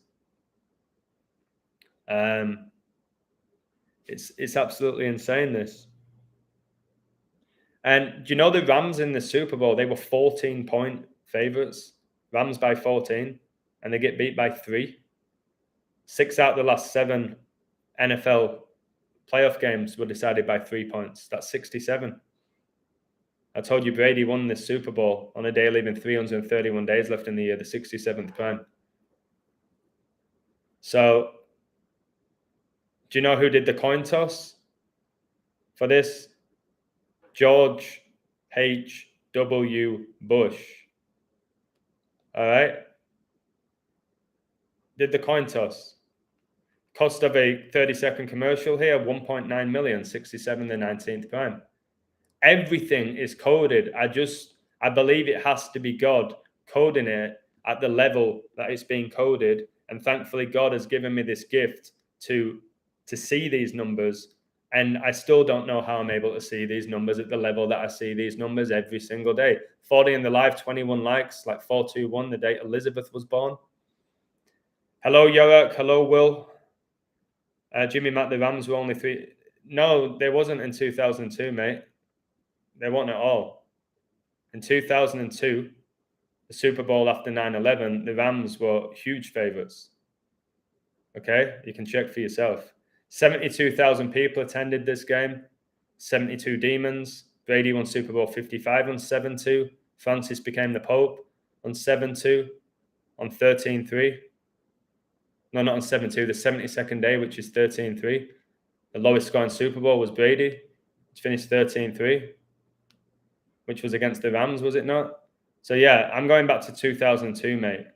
It's absolutely insane, this. And do you know the Rams in the Super Bowl, they were 14-point favorites. Rams by 14, and they get beat by 3. 6 out of the last 7 NFL playoff games were decided by 3 points. That's 67. I told you Brady won this Super Bowl on a day leaving 331 days left in the year, the 67th prime. So, do you know who did the coin toss for this? George H.W. Bush. All right. Did the coin toss. Cost of a 30-second commercial here, 1.9 million, 67 the 19th prime. Everything is coded. I believe it has to be God coding it at the level that it's being coded. And thankfully, God has given me this gift to see these numbers. And I still don't know how I'm able to see these numbers at the level that I see these numbers every single day. 40 in the live, 21 likes, like 421, the date Elizabeth was born. Hello, York. Hello, Will. Jimmy Matt, the Rams were only 3. No, they wasn't in 2002, mate. They weren't at all. In 2002, the Super Bowl after 9/11, the Rams were huge favorites. Okay, you can check for yourself. 72,000 people attended this game. 72 demons. Brady won Super Bowl 55 on 7-2. Francis became the Pope on 7-2, on 13-3. No, not on 7-2, the 72nd day, which is 13-3. The lowest scoring Super Bowl was Brady, which finished 13-3, which was against the Rams, was it not? So, yeah, I'm going back to 2002, mate.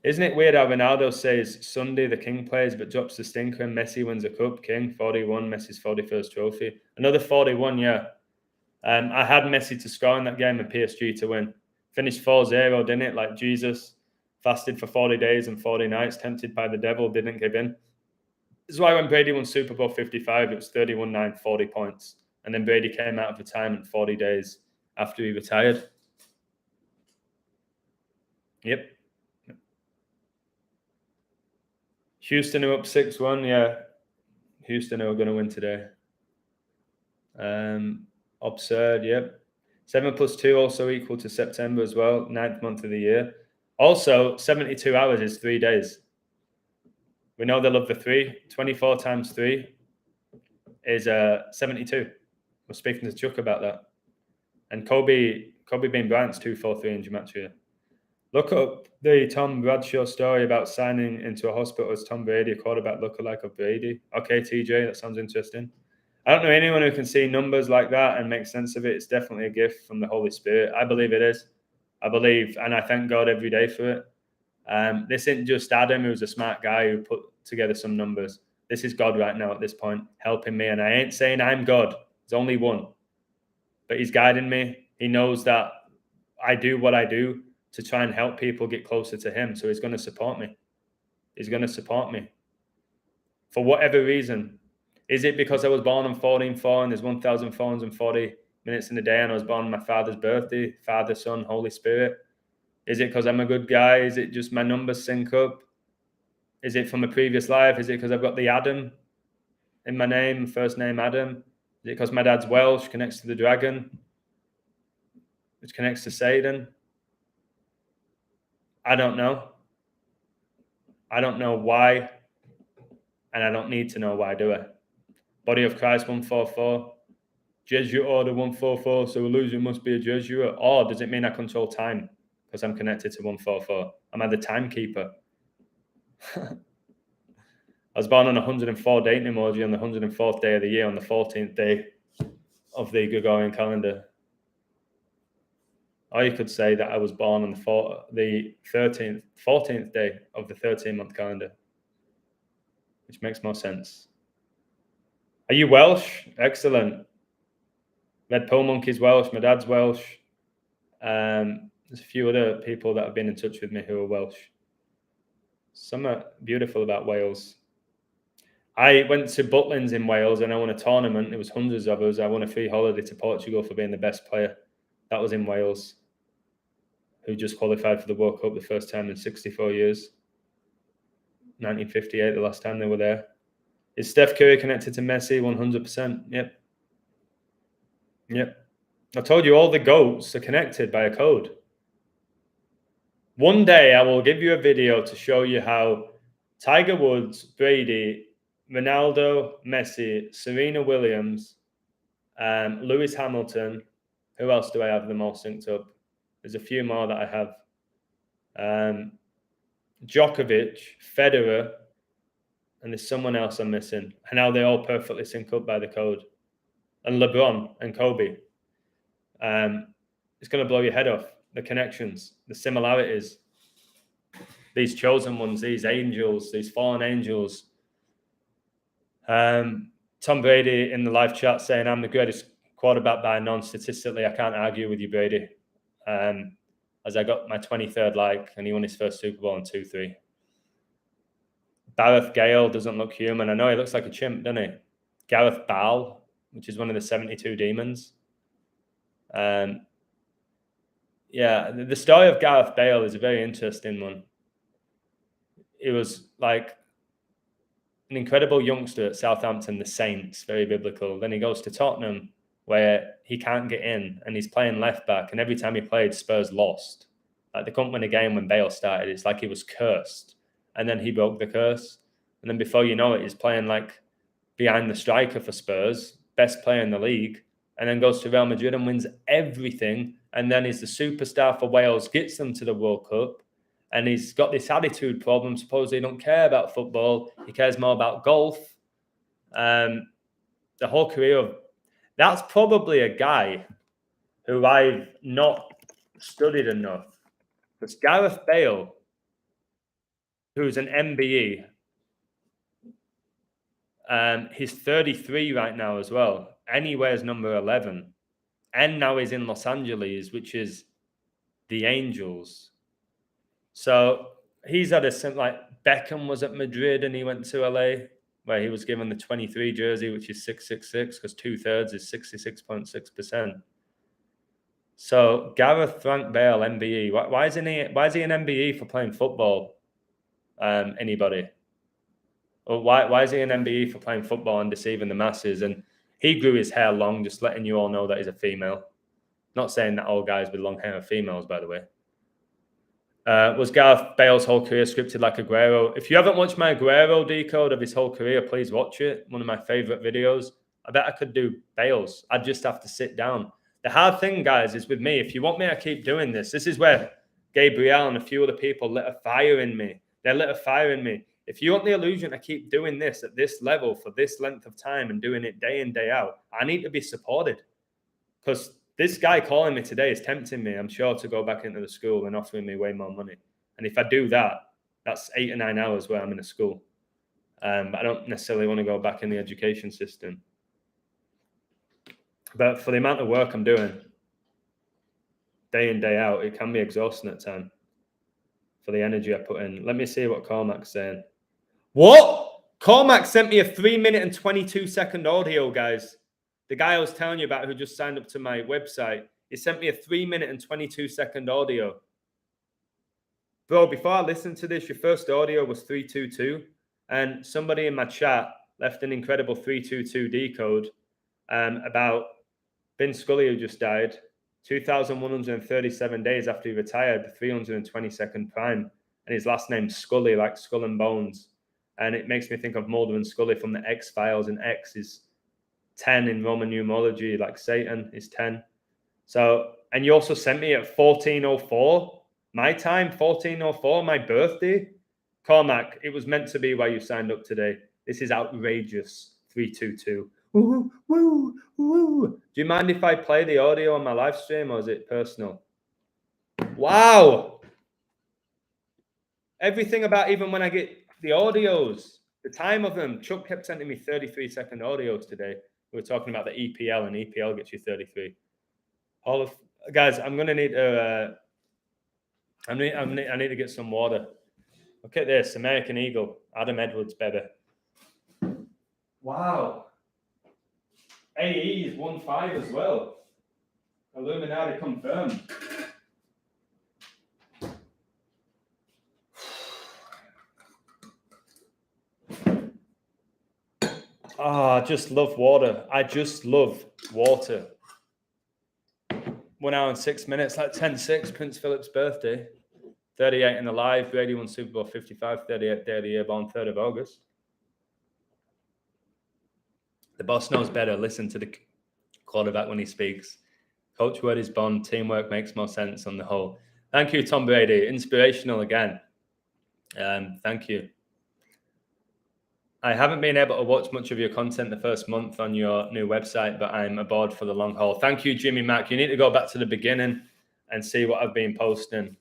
Isn't it weird how Ronaldo says Sunday the King plays but drops the stinker and Messi wins a cup? King, 41, Messi's 41st trophy. Another 41, yeah. I had Messi to score in that game and PSG to win. Finished 4-0, didn't it? Like Jesus fasted for 40 days and 40 nights, tempted by the devil, didn't give in. This is why when Brady won Super Bowl 55, it was 31-9, 40 points. And then Brady came out of retirement 40 days after he retired. Yep. Houston are up 6-1, yeah. Houston are going to win today. Absurd, yep. 7 + 2 also equal to September as well, 9th month of the year. Also, 72 hours is 3 days. We know they love the 3. 24 times 3 is 72. We're speaking to Chuck about that. And Kobe Bean Bryant's 243 in gematria. Look up the Tom Bradshaw story about signing into a hospital as Tom Brady, a quarterback lookalike of Brady. Okay, TJ, that sounds interesting. I don't know anyone who can see numbers like that and make sense of it. It's definitely a gift from the Holy Spirit. I believe it is. I believe, and I thank God every day for it. This isn't just Adam, who's a smart guy who put together some numbers. This is God right now at this point, helping me. And I ain't saying I'm God. There's only one. But he's guiding me. He knows that I do what I do to try and help people get closer to him. So he's going to support me. He's going to support me. For whatever reason. Is it because I was born on 14-4 and there's 1,440 minutes in a day and I was born on my father's birthday, Father, Son, Holy Spirit? Is it because I'm a good guy? Is it just my numbers sync up? Is it from a previous life? Is it because I've got the Adam in my name, first name Adam? Is it because my dad's Welsh, connects to the dragon, which connects to Satan? I don't know. I don't know why, and I don't need to know why, do I? Body of Christ 144. Jesuit order 144. So illusion must be a Jesuit. Or does it mean I control time because I'm connected to 144? Am I the timekeeper? I was born on 104 dating emoji on the 104th day of the year on the 14th day of the Gregorian calendar. Or you could say that I was born on the 14th day of the 13-month calendar, which makes more sense. Are you Welsh? Excellent. Red Pill Monkey's Welsh. My dad's Welsh. There's a few other people that have been in touch with me who are Welsh. Some are beautiful about Wales. I went to Butlins in Wales and I won a tournament. There was hundreds of us. I won a free holiday to Portugal for being the best player. That was in Wales, who just qualified for the World Cup the first time in 64 years. 1958, the last time they were there. Is Steph Curry connected to Messi? 100%. Yep. Yep. I told you all the GOATs are connected by a code. One day I will give you a video to show you how Tiger Woods, Brady, Ronaldo, Messi, Serena Williams, Lewis Hamilton. Who else do I have them all synced up? There's a few more that I have. Djokovic, Federer, and there's someone else I'm missing. And now they all perfectly sync up by the code. And LeBron and Kobe. It's going to blow your head off. The connections, the similarities. These chosen ones, these angels, these fallen angels. Tom Brady in the live chat saying, I'm the greatest quarterback by none. Statistically, I can't argue with you, Brady. As I got my 23rd like, and he won his first Super Bowl in 2-3. Gareth Gale doesn't look human. I know he looks like a chimp, doesn't he? Gareth Bale, which is one of the 72 demons. Yeah, the story of Gareth Bale is a very interesting one. It was like an incredible youngster at Southampton, the Saints, very biblical. Then he goes to Tottenham, where he can't get in, and he's playing left back. And every time he played, Spurs lost. Like they couldn't win a game when Bale started. It's like he was cursed. And then he broke the curse. And then before you know it, he's playing like behind the striker for Spurs, best player in the league, and then goes to Real Madrid and wins everything. And then he's the superstar for Wales, gets them to the World Cup. And he's got this attitude problem. Supposedly he don't care about football. He cares more about golf. The whole career of... That's probably a guy who I've not studied enough. Because Gareth Bale, who's an MBE, he's 33 right now as well. And he wears number 11. And now he's in Los Angeles, which is the Angels. So he's had a like Beckham was at Madrid and he went to LA, where he was given the 23 jersey, which is 666, because 2/3 is 66.6%. So Gareth Frank Bale, MBE. Why is he an MBE for playing football? Anybody? Or why is he an MBE for playing football and deceiving the masses? And he grew his hair long, just letting you all know that he's a female. Not saying that all guys with long hair are females, by the way. Was Gareth Bale's whole career scripted like Aguero? If you haven't watched my Aguero decode of his whole career, please watch it. One of my favorite videos. I bet I could do Bale's. I'd just have to sit down. The hard thing, guys, is with me. If you want me, I keep doing this. This is where Gabriel and a few other people lit a fire in me. They lit a fire in me. If you want the illusion, I keep doing this at this level for this length of time and doing it day in, day out. I need to be supported, because this guy calling me today is tempting me, I'm sure, to go back into the school and offering me way more money. And if I do that, that's 8 or 9 hours where I'm in a school. But I don't necessarily want to go back in the education system. But for the amount of work I'm doing, day in, day out, it can be exhausting at times for the energy I put in. Let me see what Cormac's saying. What? Cormac sent me a 3-minute and 22-second audio, guys. The guy I was telling you about who just signed up to my website, he sent me a 3-minute and 22-second audio. Bro, before I listened to this, your first audio was 322, and somebody in my chat left an incredible 322 decode about Vin Scully, who just died, 2,137 days after he retired, the 322nd prime, and his last name's Scully, like Skull and Bones. And it makes me think of Mulder and Scully from the X-Files, and X is 10 in Roman numerology, like Satan is 10. So, and you also sent me at 14:04 my time, 14:04 my birthday. Cormac, it was meant to be why you signed up today. This is outrageous. 322. Woo, woo, woo. Do you mind if I play the audio on my live stream, or is it personal? Wow. Everything about, even when I get the audios, the time of them. Chuck kept sending me 33-second audios today. We were talking about the EPL, and EPL gets you 33. All of guys, I'm gonna need to. I need to get some water. Look at this, American Eagle, Adam Edwards, baby. Wow. AE is 1-5 as well. Illuminati confirmed. Oh, I just love water. I just love water. 1 hour and 6 minutes, like 10-6, Prince Philip's birthday. 38 in the live. Brady won Super Bowl 55, 38th day of the year, born 3rd of August. The boss knows better. Listen to the quarterback when he speaks. Coach word is bond. Teamwork makes more sense on the whole. Thank you, Tom Brady. Inspirational again. Thank you. I haven't been able to watch much of your content the first month on your new website, but I'm aboard for the long haul. Thank you, Jimmy Mack. You need to go back to the beginning and see what I've been posting.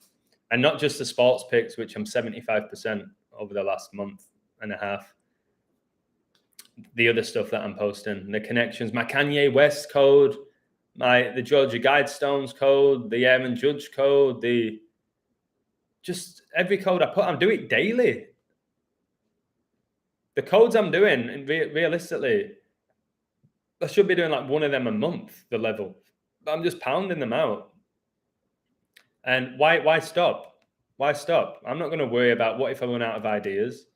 And not just the sports picks, which I'm 75% over the last month and a half. The other stuff that I'm posting, the connections, my Kanye West code, the Georgia Guidestones code, the Aaron Judge code, just every code I put, I'm doing it daily. The codes I'm doing, and realistically, I should be doing like one of them a month, the level. But I'm just pounding them out. And why stop? Why stop? I'm not going to worry about what if I run out of ideas.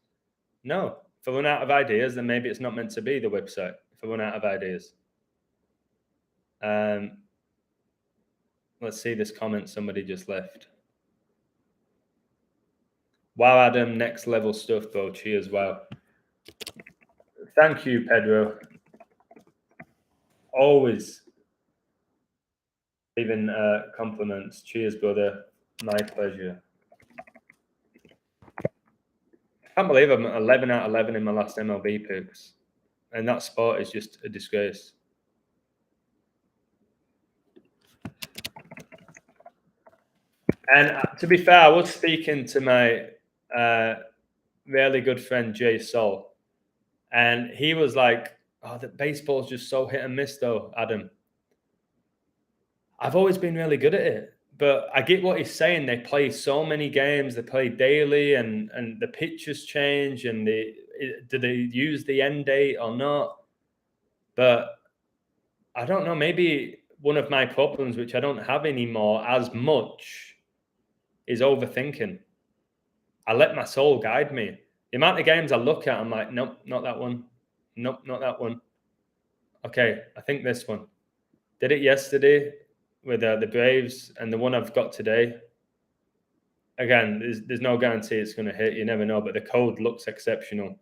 No. If I run out of ideas, then maybe it's not meant to be the website. If I run out of ideas. Let's see this comment somebody just left. Wow, Adam, next level stuff, bro. Cheers, wow. Thank you, Pedro. Always even compliments. Cheers, brother. My pleasure. I can't believe I'm 11 out of 11 in my last MLB picks. And that sport is just a disgrace. And to be fair, I was speaking to my really good friend, Jay Sol. And he was like, oh, the baseball's just so hit and miss, though, Adam. I've always been really good at it. But I get what he's saying. They play so many games. They play daily, and the pitches change, and do they use the end date or not? But I don't know. Maybe one of my problems, which I don't have anymore as much, is overthinking. I let my soul guide me. The amount of games I look at, I'm like, nope, not that one. Nope, not that one. Okay, I think this one. Did it yesterday with the Braves, and the one I've got today. Again, there's no guarantee it's going to hit. You never know, but the code looks exceptional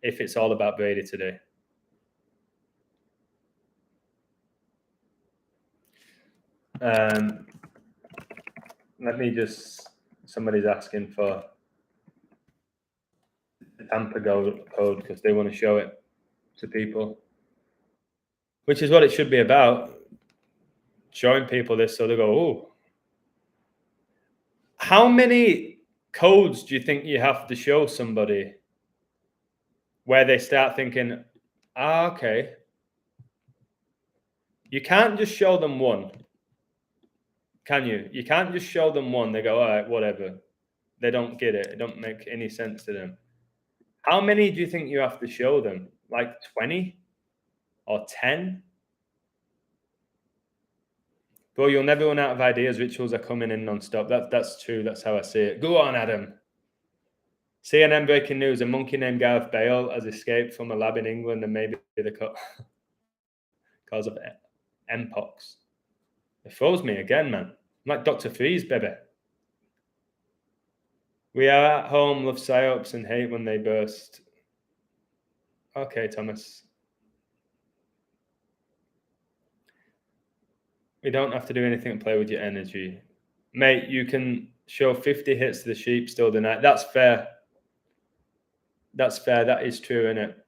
if it's all about Brady today. Let me just, somebody's asking for the Tampa code because they want to show it to people, which is what it should be about, showing people this so they go, oh. How many codes do you think you have to show somebody where they start thinking, okay. You can't just show them one, can you? You can't just show them one. They go, all right, whatever. They don't get it. It don't make any sense to them. How many do you think you have to show them? Like 20 or 10? Bro, you'll never run out of ideas. Rituals are coming in non-stop. That's true. That's how I see it. Go on, Adam. CNN breaking news. A monkey named Gareth Bale has escaped from a lab in England and maybe the cause of Mpox. It froze me again, man. I'm like Dr. Freeze, baby. We are at home, love psyops and hate when they burst. Okay, Thomas. We don't have to do anything to play with your energy. Mate, you can show 50 hits to the sheep, still deny. That's fair. That's fair. That is true, isn't it?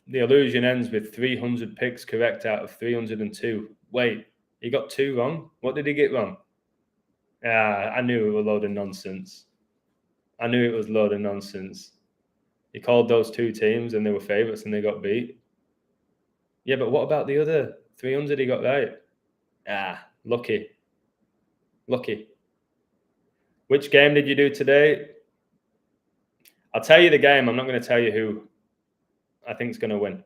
The illusion ends with 300 picks correct out of 302. Wait, he got 2 wrong? What did he get wrong? I knew it was a load of nonsense. I knew it was a load of nonsense. He called those 2 teams and they were favourites and they got beat. Yeah, but what about the other 300 he got right? Lucky. Lucky. Which game did you do today? I'll tell you the game. I'm not going to tell you who I think is going to win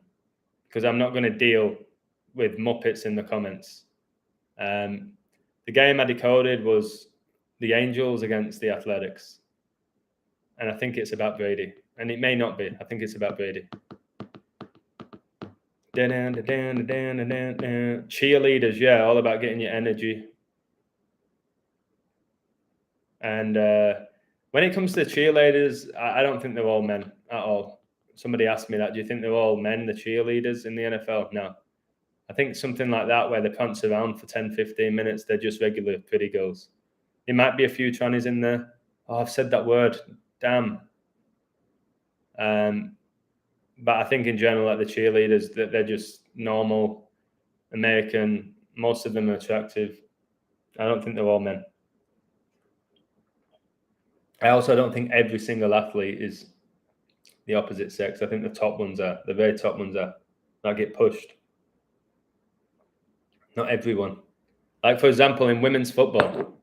because I'm not going to deal with Muppets in the comments. The game I decoded was the Angels against the Athletics. And I think it's about Brady. And it may not be. I think it's about Brady. Cheerleaders, yeah, all about getting your energy. And when it comes to cheerleaders, I don't think they're all men at all. Somebody asked me that. Do you think they're all men, the cheerleaders in the NFL? No. I think something like that where they prance around for 10, 15 minutes, they're just regular pretty girls. There might be a few trannies in there. Oh, I've said that word. Damn. But I think in general, like the cheerleaders, that they're just normal, American. Most of them are attractive. I don't think they're all men. I also don't think every single athlete is the opposite sex. I think the top ones are. The very top ones are. That get pushed. Not everyone. Like, for example, in women's football,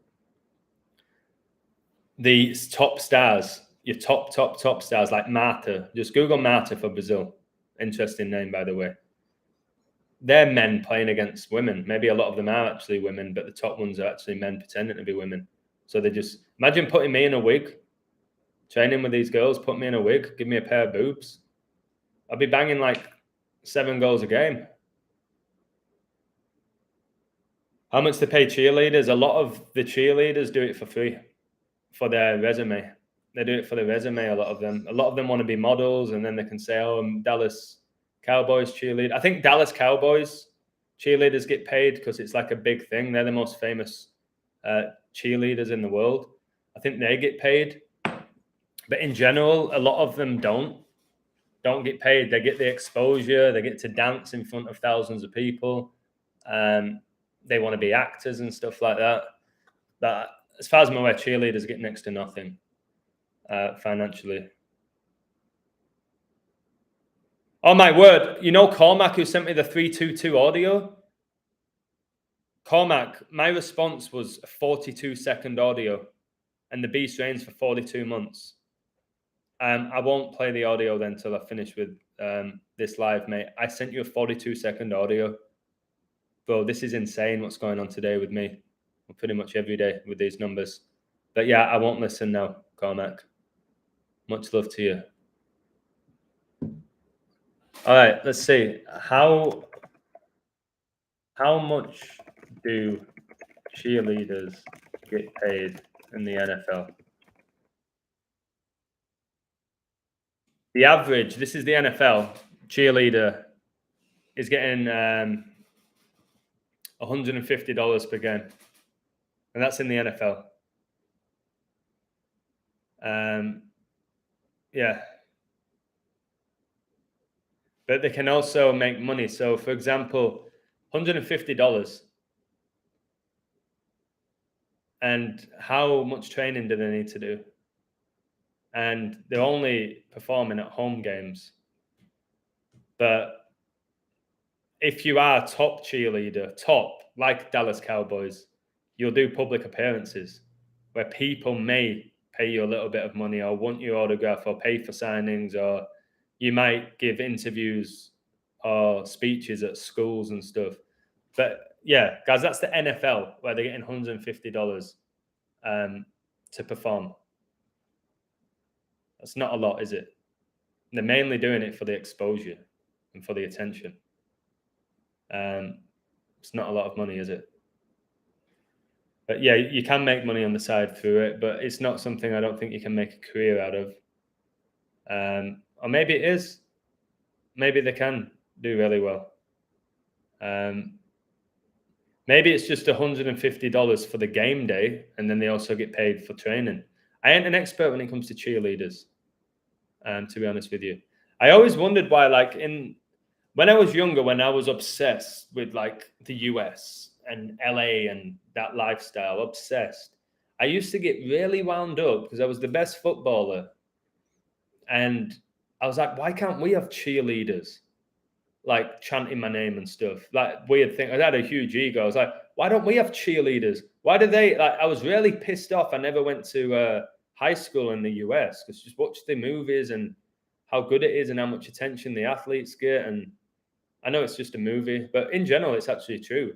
the top stars, your top stars, like Marta, just Google Marta for Brazil. Interesting name, by the way. They're men playing against women. Maybe a lot of them are actually women, but the top ones are actually men pretending to be women. So they just imagine putting me in a wig, training with these girls, put me in a wig, give me a pair of boobs. I'd be banging like 7 goals a game. How much they pay cheerleaders? A lot of the cheerleaders do it for free for their resume. They do it for their resume, a lot of them. A lot of them want to be models, and then they can say, oh, I'm Dallas Cowboys cheerleader. I think Dallas Cowboys cheerleaders get paid because it's like a big thing. They're the most famous cheerleaders in the world. I think they get paid. But in general, a lot of them don't get paid. They get the exposure. They get to dance in front of thousands of people. They want to be actors and stuff like that. But as far as I'm aware, cheerleaders get next to nothing financially. Oh, my word. You know Cormac, who sent me the 322 audio? Cormac, my response was a 42-second audio, and the beast reigns for 42 months. I won't play the audio then until I finish with this live, mate. I sent you a 42-second audio. Bro, this is insane what's going on today with me. Pretty much every day with these numbers. But yeah, I won't listen now, Cormac. Much love to you. All right, let's see. How much do cheerleaders get paid in the NFL? The average, this is the NFL, cheerleader is getting $150 per game. And that's in the NFL. Yeah. But they can also make money. So, for example, $150. And how much training do they need to do? And they're only performing at home games. But if you are top cheerleader, like Dallas Cowboys, you'll do public appearances where people may pay you a little bit of money or want your autograph or pay for signings, or you might give interviews or speeches at schools and stuff. But yeah, guys, that's the NFL where they're getting $150 to perform. That's not a lot, is it? They're mainly doing it for the exposure and for the attention. It's not a lot of money, is it? But yeah, you can make money on the side through it, but it's not something I don't think you can make a career out of. Or maybe it is. Maybe they can do really well. Maybe it's just $150 for the game day, and then they also get paid for training. I ain't an expert when it comes to cheerleaders, to be honest with you. I always wondered why, like when I was younger, when I was obsessed with like the US and LA and that lifestyle, obsessed, I used to get really wound up because I was the best footballer. And I was like, why can't we have cheerleaders like chanting my name and stuff? Like weird thing. I had a huge ego. I was like, why don't we have cheerleaders? Why do they like I was really pissed off. I never went to high school in the US because just watch the movies and how good it is and how much attention the athletes get. And I know it's just a movie, but in general, it's actually true.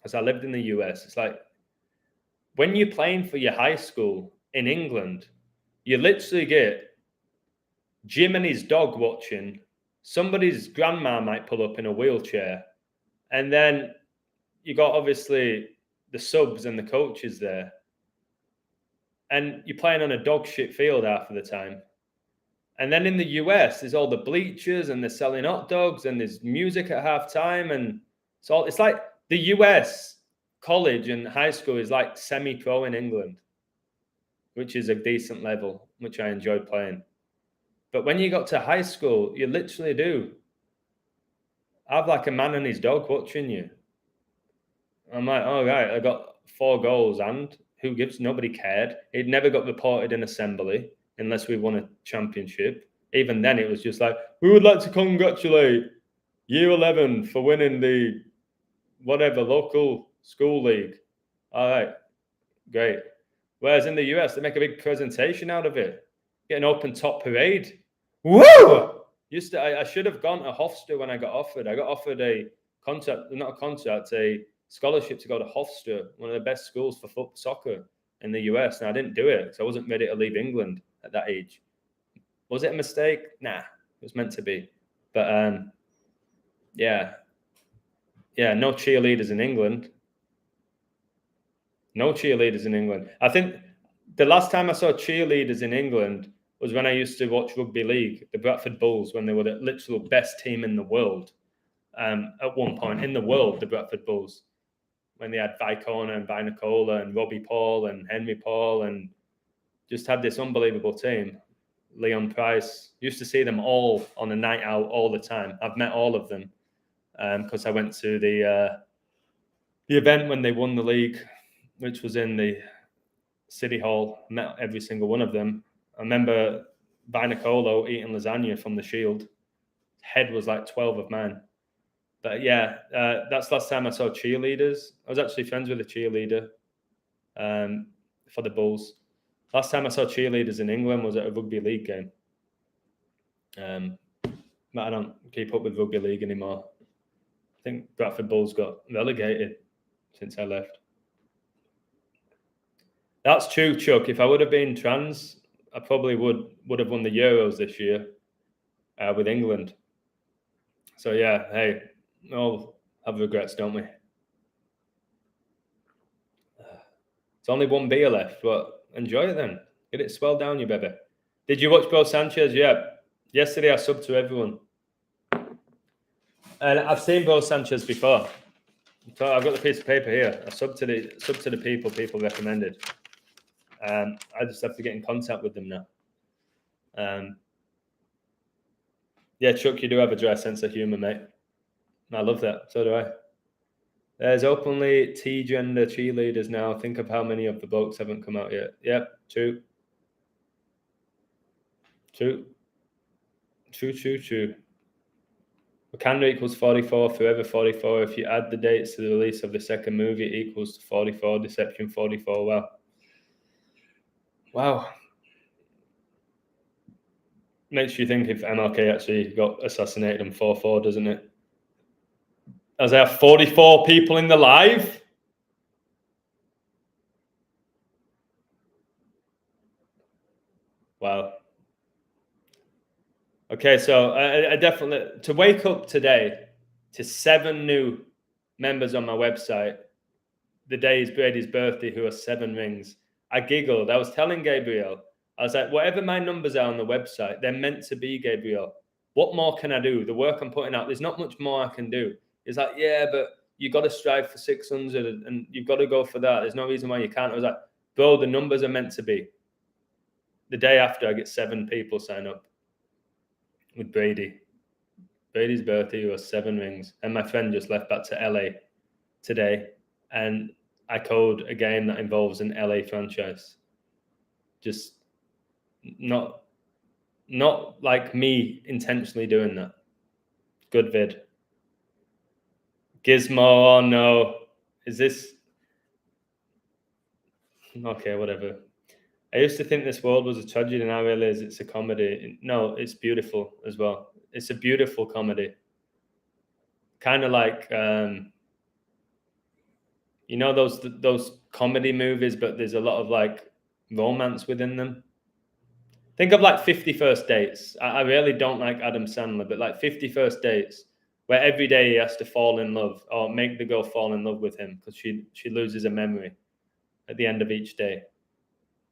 As I lived in the US, it's like when you're playing for your high school in England, you literally get Jim and his dog watching. Somebody's grandma might pull up in a wheelchair. And then you got obviously the subs and the coaches there. And you're playing on a dog shit field half of the time. And then in the US, there's all the bleachers and they're selling hot dogs and there's music at halftime. And it's like the US college and high school is like semi-pro in England, which is a decent level, which I enjoyed playing. But when you got to high school, you literally do have like a man and his dog watching you. I'm like, all right, I got 4 goals, and who gives? Nobody cared. It never got reported in assembly unless we won a championship. Even then, it was just like, we would like to congratulate Year 11 for winning the whatever local school league. All right, great. Whereas in the US, they make a big presentation out of it. Get an open top parade. Woo! I should have gone to Hofstra when I got offered. I got offered a scholarship to go to Hofstra, one of the best schools for soccer in the US. And I didn't do it because I wasn't ready to leave England at that age. Was it a mistake? Nah, it was meant to be. But yeah, no cheerleaders in England. No cheerleaders in England. I think the last time I saw cheerleaders in England was when I used to watch rugby league, the Bradford Bulls, when they were the literal best team in the world. At one point in the world, the Bradford Bulls, when they had Vicona and Vinacola and Robbie Paul and Henry Paul and just had this unbelievable team. Leon Price, used to see them all on a night out all the time. I've met all of them because I went to the event when they won the league, which was in the City Hall. Met every single one of them. I remember Vinacolo eating lasagna from the Shield. His head was like 12 of mine. But yeah, that's the last time I saw cheerleaders. I was actually friends with a cheerleader for the Bulls. Last time I saw cheerleaders in England was at a rugby league game. But I don't keep up with rugby league anymore. I think Bradford Bulls got relegated since I left. That's true, Chuck. If I would have been trans, I probably would have won the Euros this year with England. So yeah, hey, all have regrets, don't we? It's only one beer left, but enjoy it then. Get it swelled down, you baby. Did you watch Bro Sanchez? Yeah. Yesterday I subbed to everyone. And I've seen Bro Sanchez before. So I've got the piece of paper here. I subbed to the people recommended. I just have to get in contact with them now. Yeah, Chuck, you do have a dry sense of humour, mate. I love that. So do I. There's openly T-gender cheerleaders now. Think of how many of the blokes haven't come out yet. Yep, true. Wakanda equals 44, Forever 44. If you add the dates to the release of the second movie, it equals 44. Deception 44. Wow. Makes you think if MLK actually got assassinated in 4-4, doesn't it? As there are 44 people in the live. Wow. Okay, so I definitely, to wake up today to 7 new members on my website, the day is Brady's birthday, who are 7 rings, I giggled. I was telling Gabriel, I was like, whatever my numbers are on the website, they're meant to be, Gabriel. What more can I do? The work I'm putting out, there's not much more I can do. He's like, yeah, but you got to strive for 600 and you've got to go for that. There's no reason why you can't. I was like, bro, the numbers are meant to be. The day after, I get 7 people sign up with Brady. Brady's birthday was 7 rings. And my friend just left back to LA today. And I code a game that involves an LA franchise. Just not like me intentionally doing that. Good vid. Gizmo, oh no. Is this... Okay, whatever. I used to think this world was a tragedy, and I realize it's a comedy. No, it's beautiful as well. It's a beautiful comedy. Kind of like, you know, those comedy movies, but there's a lot of like romance within them. Think of like 50 First Dates. I really don't like Adam Sandler, but like 50 First Dates, where every day he has to fall in love or make the girl fall in love with him because she loses her memory at the end of each day.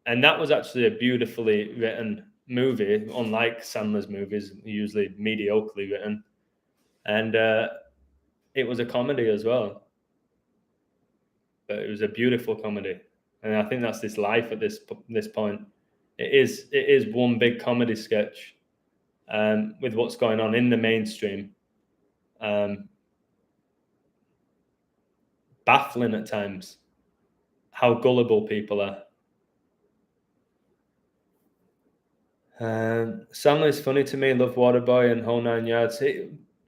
And that was actually a beautifully written movie, unlike Sandler's movies, usually mediocrely written. And it was a comedy as well. But it was a beautiful comedy. And I think that's this life at this point. It is one big comedy sketch with what's going on in the mainstream. Baffling at times how gullible people are. Sandler is funny to me. Love Waterboy and Whole Nine Yards.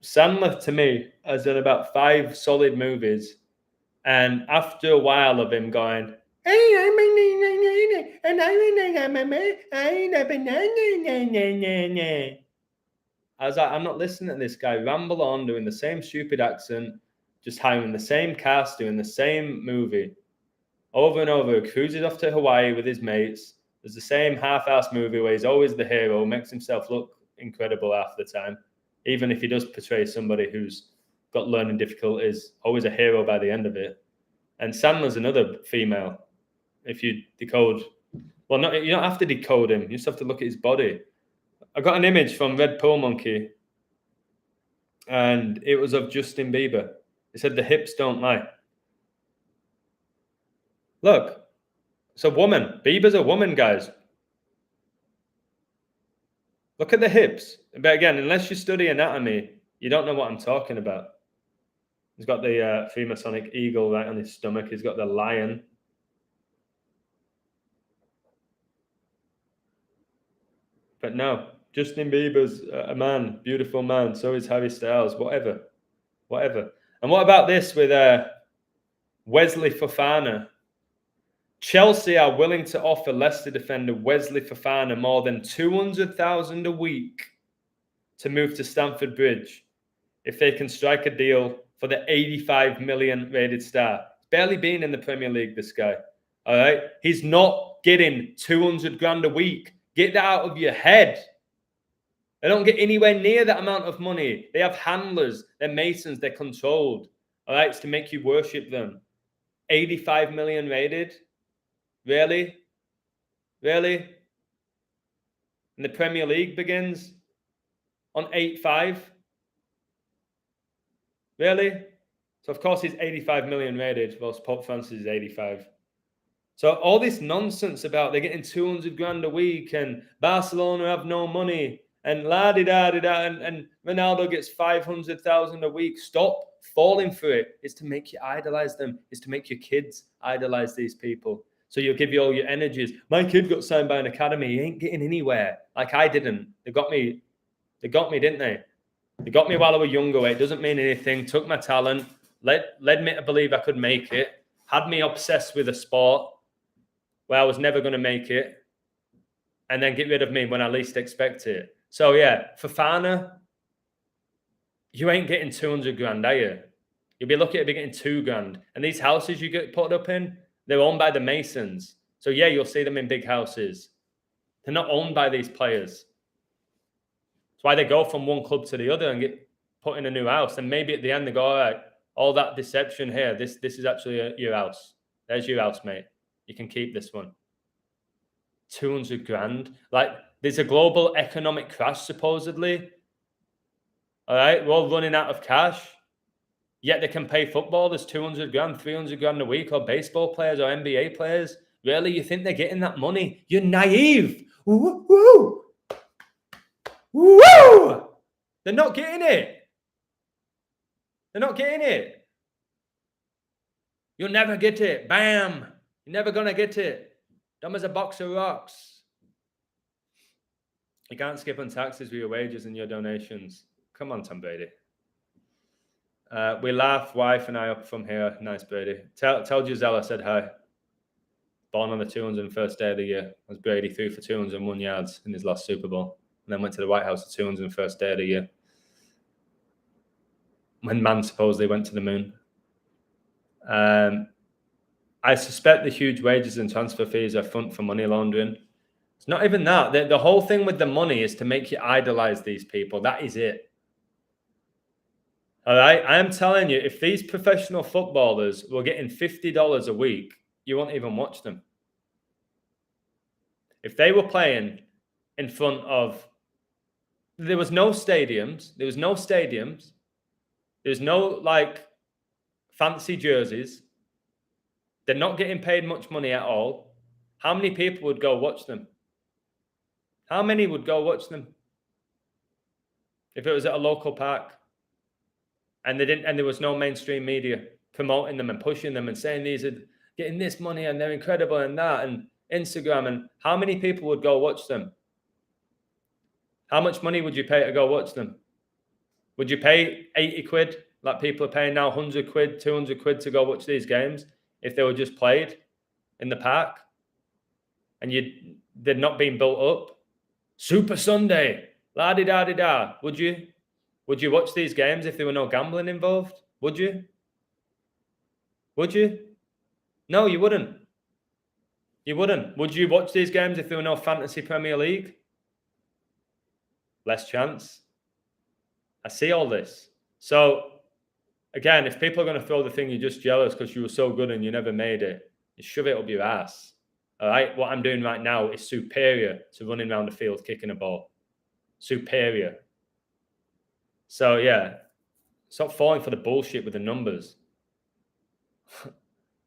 Sandler to me has done about 5 solid movies, and after a while of him going, I was like, I'm not listening to this guy ramble on doing the same stupid accent, just hiring the same cast, doing the same movie over and over. Cruises off to Hawaii with his mates. There's the same half-assed movie where he's always the hero, makes himself look incredible half the time, even if he does portray somebody who's got learning difficulties, always a hero by the end of it. And Sandler's another female. If you decode, well, not, you don't have to decode him. You just have to look at his body. I got an image from Red Pill Monkey, and it was of Justin Bieber. It said, "The hips don't lie." Look, it's a woman. Bieber's a woman, guys. Look at the hips. But again, unless you study anatomy, you don't know what I'm talking about. He's got the Freemasonic eagle right on his stomach. He's got the lion. But no, Justin Bieber's a man, beautiful man. So is Harry Styles. Whatever. And what about this with Wesley Fofana? Chelsea are willing to offer Leicester defender Wesley Fofana more than $200,000 a week to move to Stamford Bridge if they can strike a deal for the 85 million rated star. Barely been in the Premier League, this guy. All right? He's not getting 200 grand a week. Get that out of your head. They don't get anywhere near that amount of money. They have handlers, they're masons, they're controlled. All right? It's to make you worship them. 85 million rated? Really? And the Premier League begins on 8.5? Really? So, of course, he's 85 million rated, whilst Pope Francis is 85. So, all this nonsense about they're getting 200 grand a week and Barcelona have no money and la-di-da-di-da and Ronaldo gets 500,000 a week. Stop falling for it. It's to make you idolize them. It's to make your kids idolize these people. So you'll give you all your energies. My kid got signed by an academy. He ain't getting anywhere. Like I didn't. They got me, didn't they? They got me while I was younger. It doesn't mean anything. Took my talent. Led me to believe I could make it. Had me obsessed with a sport where I was never going to make it. And then get rid of me when I least expect it. So yeah, Fofana, you ain't getting 200 grand, are you? You'll be lucky to be getting 2 grand. And these houses you get put up in, they're owned by the Masons. So, yeah, you'll see them in big houses. They're not owned by these players. That's why they go from one club to the other and get put in a new house. And maybe at the end they go, all right, all that deception here, this is actually your house. There's your house, mate. You can keep this one. 200 grand. Like, there's a global economic crash, supposedly. All right, we're all running out of cash. Yet they can pay footballers 200 grand, 300 grand a week, or baseball players or NBA players. Really? You think they're getting that money? You're naive. Woo, woo, woo! They're not getting it. They're not getting it. You'll never get it. Bam. You're never going to get it. Dumb as a box of rocks. You can't skip on taxes with your wages and your donations. Come on, Tom Brady. We laugh, wife and I up from here. Nice, Brady. Tell Giselle I said hi. Born on the 201st day of the year. As Brady threw for 201 yards in his last Super Bowl. And then went to the White House the 201st day of the year. When man supposedly went to the moon. I suspect the huge wages and transfer fees are front for money laundering. It's not even that. The whole thing with the money is to make you idolize these people. That is it. All right? I am telling you, if these professional footballers were getting $50 a week, you won't even watch them. If they were playing in front of... There was no stadiums. There's no, like, fancy jerseys. They're not getting paid much money at all. How many people would go watch them? How many would go watch them? If it was at a local park and there was no mainstream media promoting them and pushing them and saying these are getting this money and they're incredible and that and Instagram, and how many people would go watch them? How much money would you pay to go watch them? Would you pay 80 quid like people are paying now, 100 quid, 200 quid to go watch these games if they were just played in the park and they'd not been built up? Super Sunday, la-di-da-di-da. Would you watch these games if there were no gambling involved? Would you? No, you wouldn't. Would you watch these games if there were no Fantasy Premier League? Less chance. I see all this. So, again, if people are going to throw the thing, you're just jealous because you were so good and you never made it, you shove it up your ass. All right? What I'm doing right now is superior to running around the field kicking a ball. Superior. So, yeah, stop falling for the bullshit with the numbers.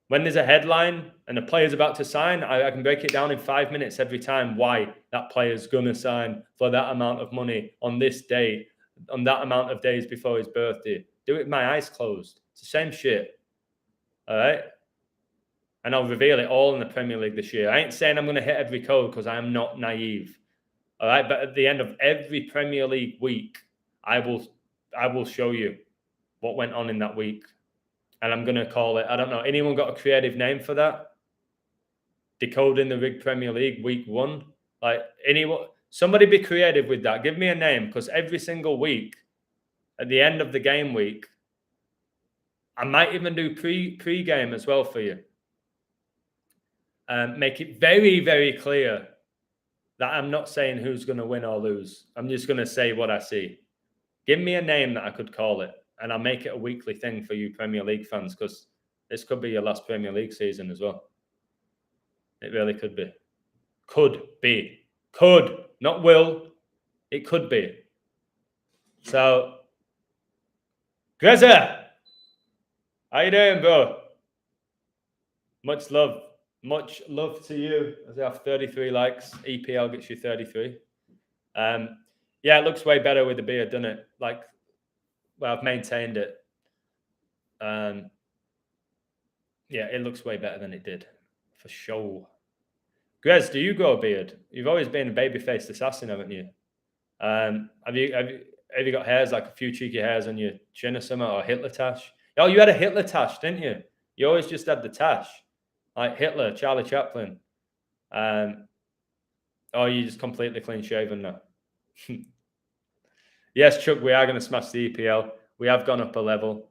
When there's a headline and a player's about to sign, I can break it down in 5 minutes every time why that player's going to sign for that amount of money on this date, on that amount of days before his birthday. Do it with my eyes closed. It's the same shit. All right? And I'll reveal it all in the Premier League this year. I ain't saying I'm going to hit every code because I am not naive. All right? But at the end of every Premier League week, I will show you what went on in that week. And I'm going to call it, I don't know, anyone got a creative name for that? Decoding the Rigged Premier League week 1? Like, somebody be creative with that. Give me a name, because every single week, at the end of the game week, I might even do pre-game as well for you. Make it very, very clear that I'm not saying who's going to win or lose. I'm just going to say what I see. Give me a name that I could call it, and I'll make it a weekly thing for you Premier League fans, because this could be your last Premier League season as well. It really could be. Could be. Could. Not will. It could be. So, Greza, how you doing, bro? Much love. Much love to you. I have 33 likes. EPL gets you 33. Yeah, it looks way better with the beard, doesn't it? Like, well, I've maintained it. Yeah, it looks way better than it did, for sure. Grez, do you grow a beard? You've always been a baby-faced assassin, haven't you? Have you got hairs, like a few cheeky hairs on your chin or something, or Hitler tash? Oh, you had a Hitler tash, didn't you? You always just had the tash, like Hitler, Charlie Chaplin. Oh, you just completely clean shaven now. Yes, Chuck, we are going to smash the EPL. We have gone up a level.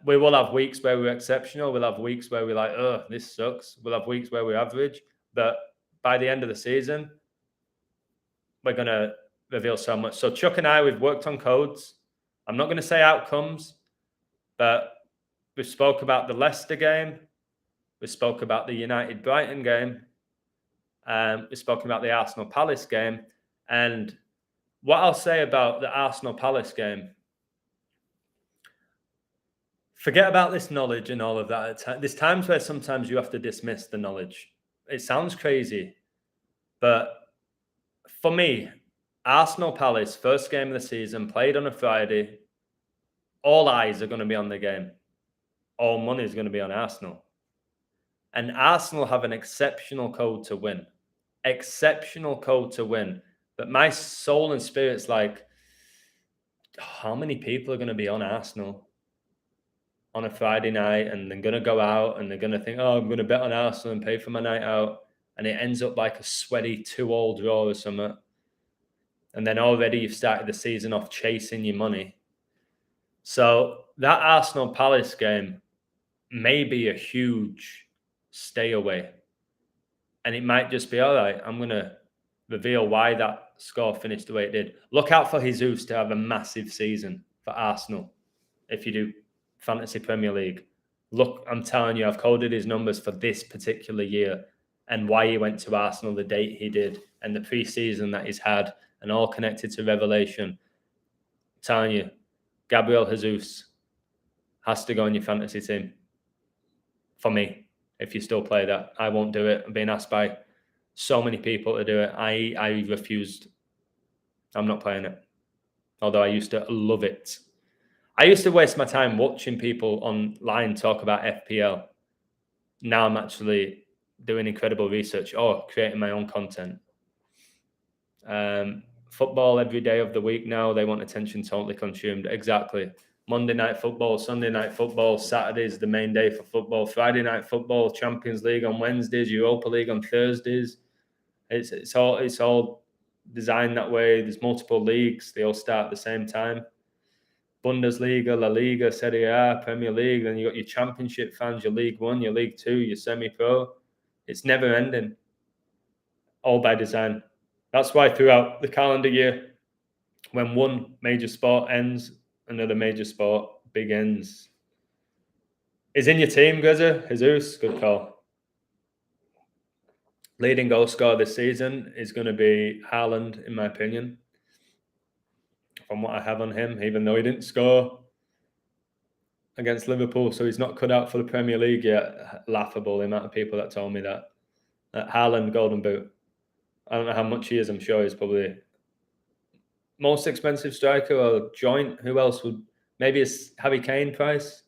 We will have weeks where we're exceptional. We'll have weeks where we're like, oh, this sucks. We'll have weeks where we're average. But by the end of the season, we're going to reveal so much. So Chuck and I, we've worked on codes. I'm not going to say outcomes, but we spoke about the Leicester game. We spoke about the United-Brighton game. We spoke about the Arsenal-Palace game. And what I'll say about the Arsenal-Palace game, Forget about this knowledge and all of that. There's times where sometimes you have to dismiss the knowledge. It sounds crazy, but for me, Arsenal Palace, first game of the season, played on a Friday. All eyes are going to be on the game. All money is going to be on Arsenal. And Arsenal have an exceptional code to win. Exceptional code to win. But my soul and spirit's like, how many people are going to be on Arsenal on a Friday night and they're going to go out and they're going to think, oh, I'm going to bet on Arsenal and pay for my night out. And it ends up like a sweaty 2-2 draw or something. And then already you've started the season off chasing your money. So that Arsenal Palace game may be a huge stay away. And it might just be, all right, I'm going to reveal why that score finished the way it did. Look out for Jesus to have a massive season for Arsenal if you do Fantasy Premier League. Look, I'm telling you, I've coded his numbers for this particular year and why he went to Arsenal the date he did and the pre-season that he's had and all connected to revelation. I'm telling you, Gabriel Jesus has to go on your fantasy team. For me, if you still play that, I won't do it. I'm being asked by so many people to do it. I refused. I'm not playing it. Although I used to love it. I used to waste my time watching people online talk about FPL. Now I'm actually doing incredible research or creating my own content. Football every day of the week now. They want attention totally consumed. Exactly. Monday night football, Sunday night football, Saturday's the main day for football, Friday night football, Champions League on Wednesdays, Europa League on Thursdays. It's all designed that way. There's multiple leagues. They all start at the same time. Bundesliga, La Liga, Serie A, Premier League. Then you got your Championship fans, your League One, your League Two, your semi-pro. It's never ending. All by design. That's why throughout the calendar year, when one major sport ends, another major sport begins. Is in your team, Guzzer? Jesus, good call. Leading goal scorer this season is going to be Haaland, in my opinion. From what I have on him, even though he didn't score against Liverpool, so he's not cut out for the Premier League yet. Laughable, the amount of people that told me that. Haaland, Golden Boot. I don't know how much he is. I'm sure he's probably most expensive striker or joint. Who else would? Maybe it's Harry Kane price.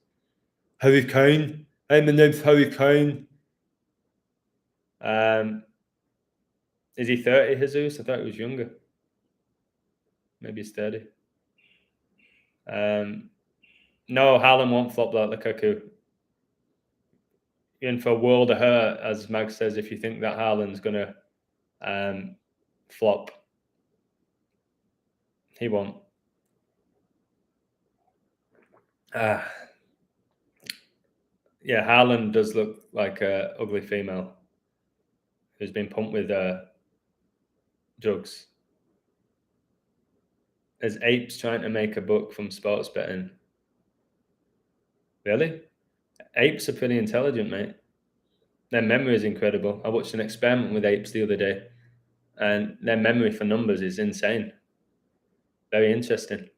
Harry Kane. Hey, my name's Harry Kane. Is he 30, Jesus? I thought he was younger. Maybe he's 30. No, Haaland won't flop like Lukaku. You're in for a world of hurt, as Mag says, if you think that Haaland's going to flop. He won't. Yeah, Haaland does look like an ugly female who's been pumped with drugs. There's apes trying to make a buck from sports betting. Really? Apes are pretty intelligent, mate. Their memory is incredible. I watched an experiment with apes the other day, and their memory for numbers is insane. Very interesting.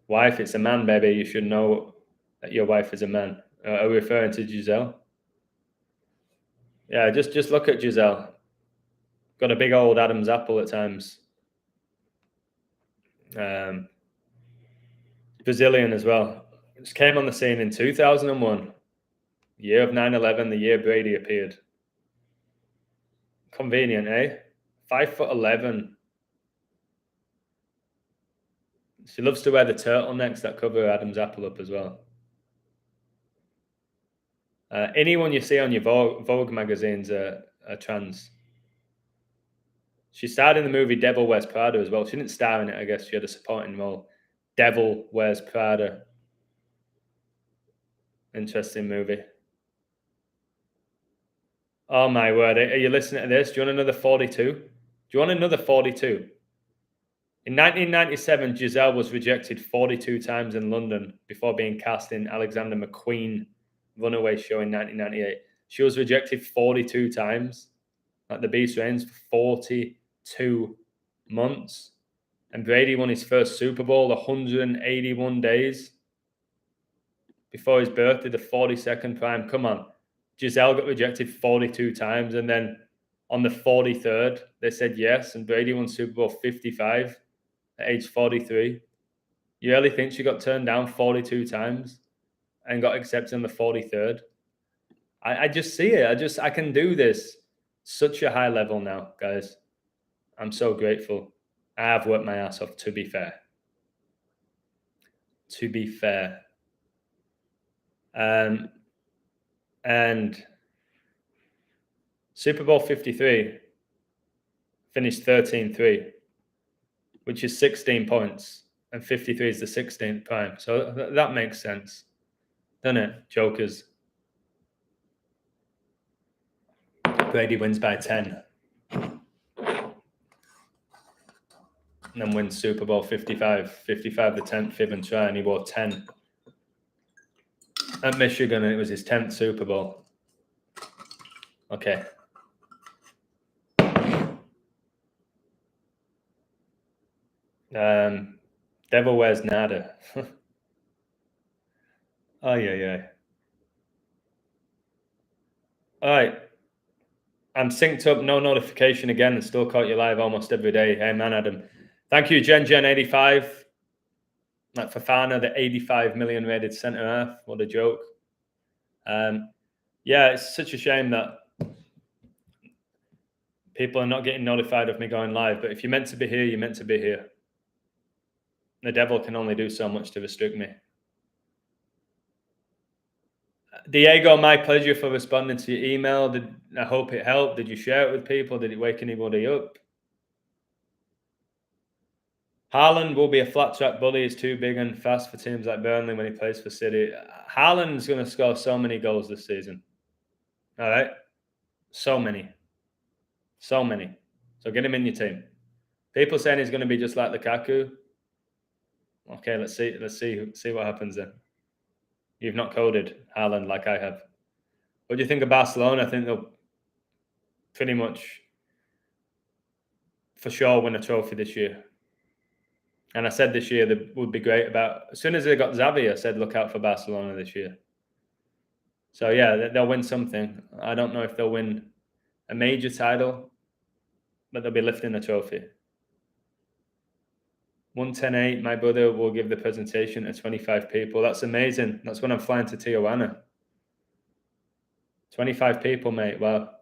Wife, it's a man, baby. You should know that your wife is a man. Are we referring to Giselle? Yeah, just look at Giselle. Got a big old Adam's apple at times. Brazilian as well. Just came on the scene in 2001, year of 9/11, the year Brady appeared. Convenient, eh? 5'11". She loves to wear the turtlenecks that cover Adam's apple up as well. Anyone you see on your Vogue magazines are trans. She starred in the movie Devil Wears Prada as well. She didn't star in it, I guess. She had a supporting role. Devil Wears Prada. Interesting movie. Oh, my word. Are you listening to this? Do you want another 42? Do you want another 42? In 1997, Giselle was rejected 42 times in London before being cast in Alexander McQueen Runaway Show in 1998. She was rejected 42 times at the Beast Reigns for 42 months. And Brady won his first Super Bowl 181 days before his birthday, the 42nd prime. Come on. Giselle got rejected 42 times, and then on the 43rd, they said yes, and Brady won Super Bowl 55 at age 43. You really think she got turned down 42 times and got accepted on the 43rd? I just see it. I can do this such a high level now, guys. I'm so grateful. I have worked my ass off, to be fair. To be fair. And Super Bowl 53 finished 13-3, which is 16 points, and 53 is the 16th prime. So that makes sense, doesn't it, jokers? Brady wins by 10. And then wins Super Bowl 55. 55, the 10th fib and try, and he wore 10. At Michigan, and it was his 10th Super Bowl. Okay. Devil wears nada. Oh, yeah. All right. I'm synced up, no notification again, and still caught you live almost every day. Hey, man, Adam. Thank you, Gen85. Like Fafana, the 85 million rated centre half. What a joke. Yeah, it's such a shame that people are not getting notified of me going live. But if you're meant to be here, you're meant to be here. The devil can only do so much to restrict me. Diego, my pleasure for responding to your email. I hope it helped. Did you share it with people? Did it wake anybody up? Haaland will be a flat track bully. He's too big and fast for teams like Burnley when he plays for City. Haaland's going to score so many goals this season. All right? So many. So get him in your team. People saying he's going to be just like Lukaku. Okay, let's see what happens then. You've not coded Haaland like I have. What do you think of Barcelona? I think they'll pretty much for sure win a trophy this year. And I said this year that would be great about, as soon as they got Xavi, I said, look out for Barcelona this year. So yeah, they'll win something. I don't know if they'll win a major title, but they'll be lifting a trophy. 110.8, my brother will give the presentation to 25 people. That's amazing. That's when I'm flying to Tijuana. 25 people, mate. Wow.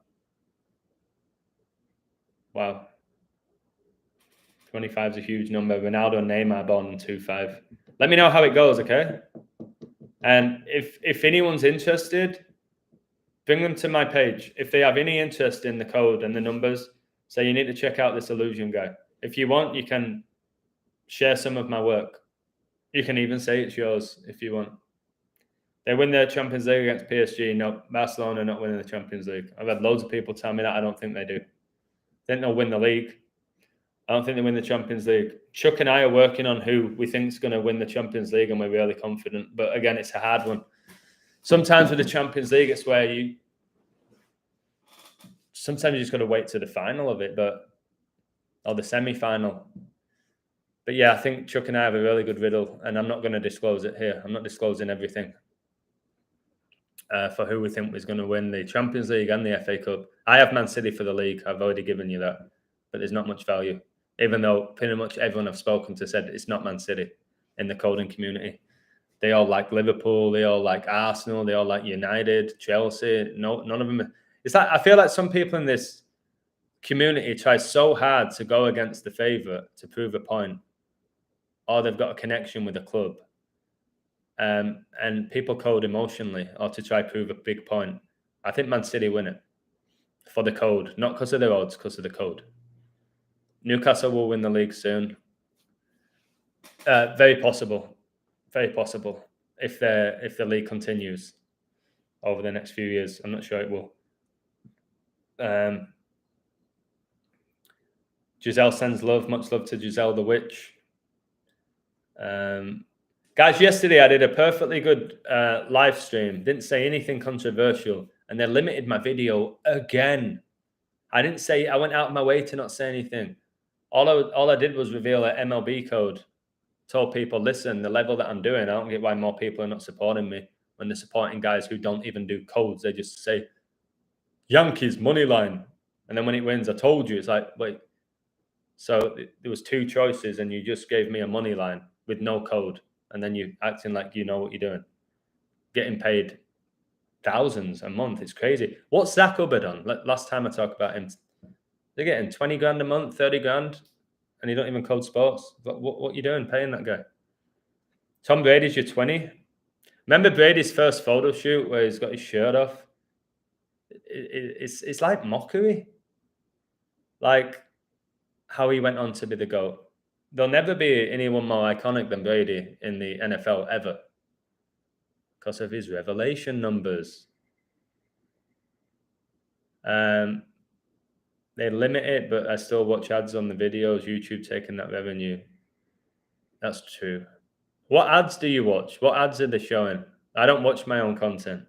25 is a huge number. Ronaldo and Neymar born in 25. Let me know how it goes, okay? And if anyone's interested, bring them to my page. If they have any interest in the code and the numbers, say you need to check out this illusion guy. If you want, you can share some of my work. You can even say it's yours if you want. They win their Champions League against PSG. No, Barcelona not winning the Champions League. I've had loads of people tell me that. I don't think they do. I think they'll win the league. I don't think they win the Champions League. Chuck and I are working on who we think is going to win the Champions League, and we're really confident. But again, it's a hard one. Sometimes with the Champions League, it's where sometimes you just got to wait to the final of it, or the semi-final. But yeah, I think Chuck and I have a really good riddle, and I'm not going to disclose it here. I'm not disclosing everything for who we think is going to win the Champions League and the FA Cup. I have Man City for the league. I've already given you that, but there's not much value. Even though pretty much everyone I've spoken to said it's not Man City in the coding community. They all like Liverpool. They all like Arsenal. They all like United, Chelsea. No, none of them. It's like I feel like some people in this community try so hard to go against the favourite to prove a point, or they've got a connection with a club. And people code emotionally or to try to prove a big point. I think Man City win it for the code, not because of their odds, because of the code. Newcastle will win the league soon. Very possible if the league continues over the next few years. I'm not sure it will. Giselle sends love. Much love to Giselle the Witch. Guys, yesterday I did a perfectly good live stream. Didn't say anything controversial, and they limited my video again. I went out of my way to not say anything. All I did was reveal an MLB code. Told people, listen, the level that I'm doing, I don't get why more people are not supporting me. when they're supporting guys who don't even do codes. They just say Yankees money line, and then when it wins, I told you. It's like, wait, so there was two choices, and you just gave me a money line with no code, and then you acting like you know what you're doing, getting paid thousands a month. It's crazy. What's Zach Hubbard on? Last time I talked about him, they're getting 20 grand a month, 30 grand, and you don't even code sports. What you doing paying that guy? Tom Brady's your 20. Remember Brady's first photo shoot where he's got his shirt off? It's like mockery. Like how he went on to be the GOAT. There'll never be anyone more iconic than Brady in the NFL ever because of his revelation numbers. They limit it, but I still watch ads on the videos, YouTube taking that revenue. That's true. What ads do you watch? What ads are they showing? I don't watch my own content.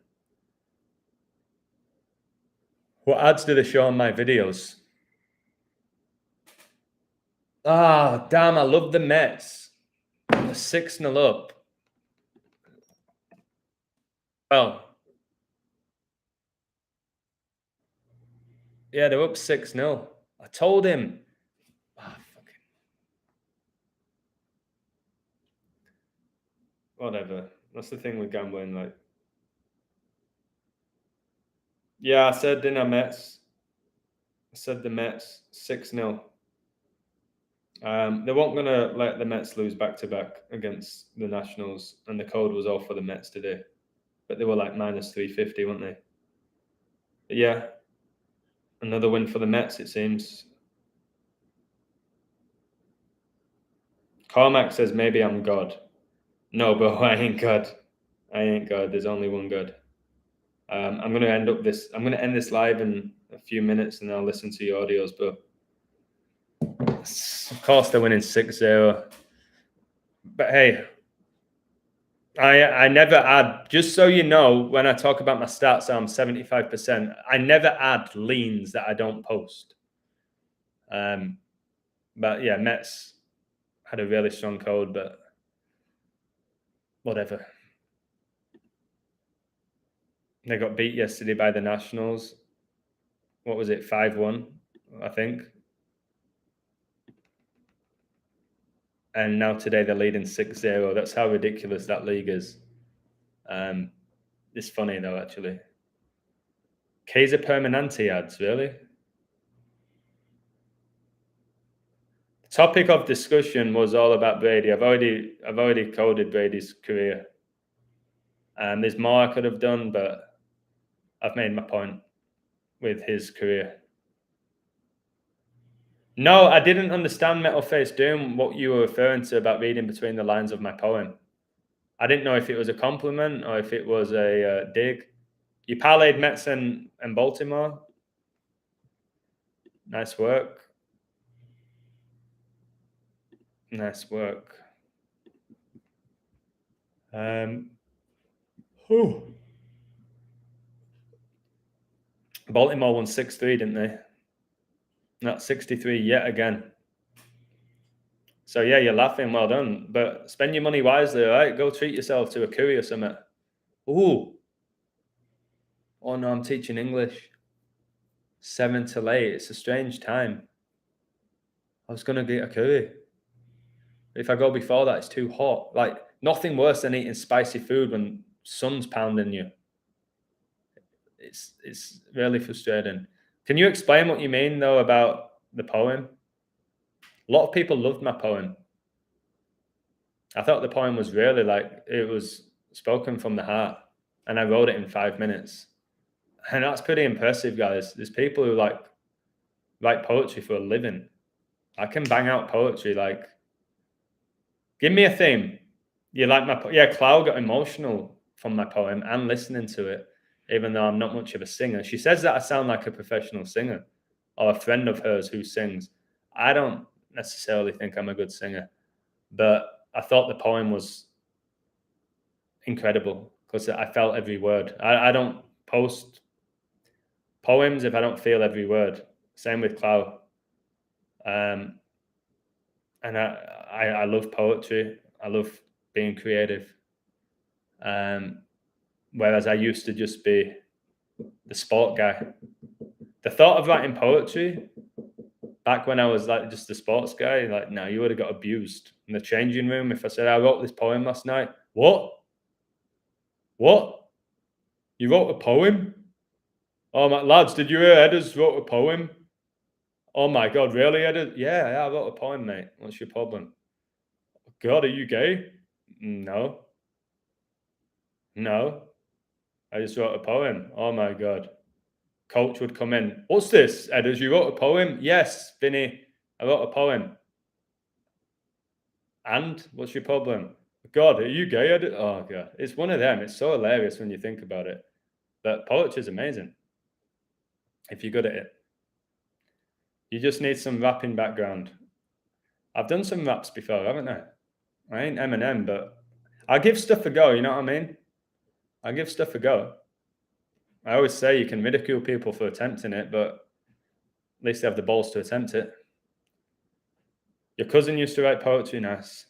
What ads do they show on my videos? Ah, damn, I love the Mets. They're 6-0 up. Well, yeah, they're up 6-0. I told him. Ah, fucking. Whatever. That's the thing with gambling. Like, yeah, I said dinner Mets. I said the Mets 6-0. They weren't gonna let the Mets lose back to back against the Nationals, and the code was all for the Mets today. But they were like minus 350, weren't they? But yeah, another win for the Mets, it seems. Carmack says maybe I'm God. No, bro, I ain't God. I ain't God. There's only one God. I'm gonna end this live in a few minutes, and I'll listen to your audios. But of course, they're winning 6-0. But hey, I never add. Just so you know, when I talk about my stats, I'm 75%. I never add leans that I don't post. But yeah, Mets had a really strong code, but whatever. They got beat yesterday by the Nationals. What was it, 5-1, I think. And now today they're leading 6-0. That's how ridiculous that league is. It's funny though, actually. Kaiser Permanente ads, really? The topic of discussion was all about Brady. I've already coded Brady's career. There's more I could have done, but I've made my point with his career. No, I didn't understand Metal Face Doom, what you were referring to about reading between the lines of my poem. I didn't know if it was a compliment or if it was a dig. You parlayed Mets and Baltimore. Nice work. Nice work. Baltimore won 6-3, didn't they? Not 63 yet again. So yeah, you're laughing. Well done. But spend your money wisely, all right? Go treat yourself to a curry or something. Ooh. Oh no, I'm teaching English. 7 till 8. It's a strange time. I was gonna get a curry. If I go before that, it's too hot. Like nothing worse than eating spicy food when sun's pounding you. It's really frustrating. Can you explain what you mean though about the poem? A lot of people loved my poem. I thought the poem was really like it was spoken from the heart, and I wrote it in 5 minutes, and that's pretty impressive, guys. There's people who like write poetry for a living. I can bang out poetry. Like, give me a theme. You like my yeah? Cloud got emotional from my poem and listening to it, even though I'm not much of a singer. She says that I sound like a professional singer, or a friend of hers who sings. I don't necessarily think I'm a good singer, but I thought the poem was incredible because I felt every word. I don't post poems if I don't feel every word. Same with Cloud. And I love poetry. I love being creative. Whereas I used to just be the sport guy. The thought of writing poetry back when I was like just a sports guy, like, no, you would have got abused in the changing room if I said I wrote this poem last night. What? You wrote a poem? Oh my lads, did you hear Edders wrote a poem? Oh my god, really, Edders? Yeah, I wrote a poem, mate. What's your problem? God, are you gay? No. I just wrote a poem. Oh my god. Coach would come in. What's this, Edders? You wrote a poem? Yes, Vinny, I wrote a poem. And what's your problem? God, are you gay? Oh god, it's one of them. It's so hilarious when you think about it. But poetry is amazing if you're good at it. You just need some rapping background. I've done some raps before, haven't I? I ain't Eminem, but I give stuff a go. You know what I mean? I give stuff a go. I always say you can ridicule people for attempting it, but at least they have the balls to attempt it. Your cousin used to write poetry, nice.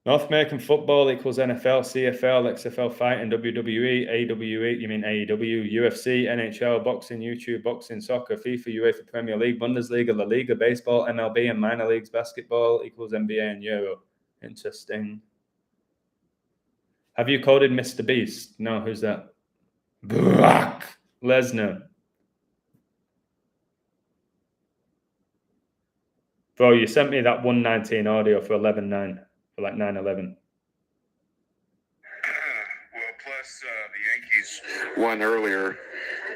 North American football equals NFL, CFL, XFL fighting, WWE, AWE, you mean AEW, UFC, NHL, boxing, YouTube, boxing, soccer, FIFA, UEFA Premier League, Bundesliga, La Liga, baseball, MLB, and minor leagues, basketball equals NBA and Euro. Interesting. Have you coded Mr. Beast? No, who's that? Brock Lesnar. Bro, you sent me that 119 audio for 11.9, for like 9/11. Well, plus the Yankees won earlier,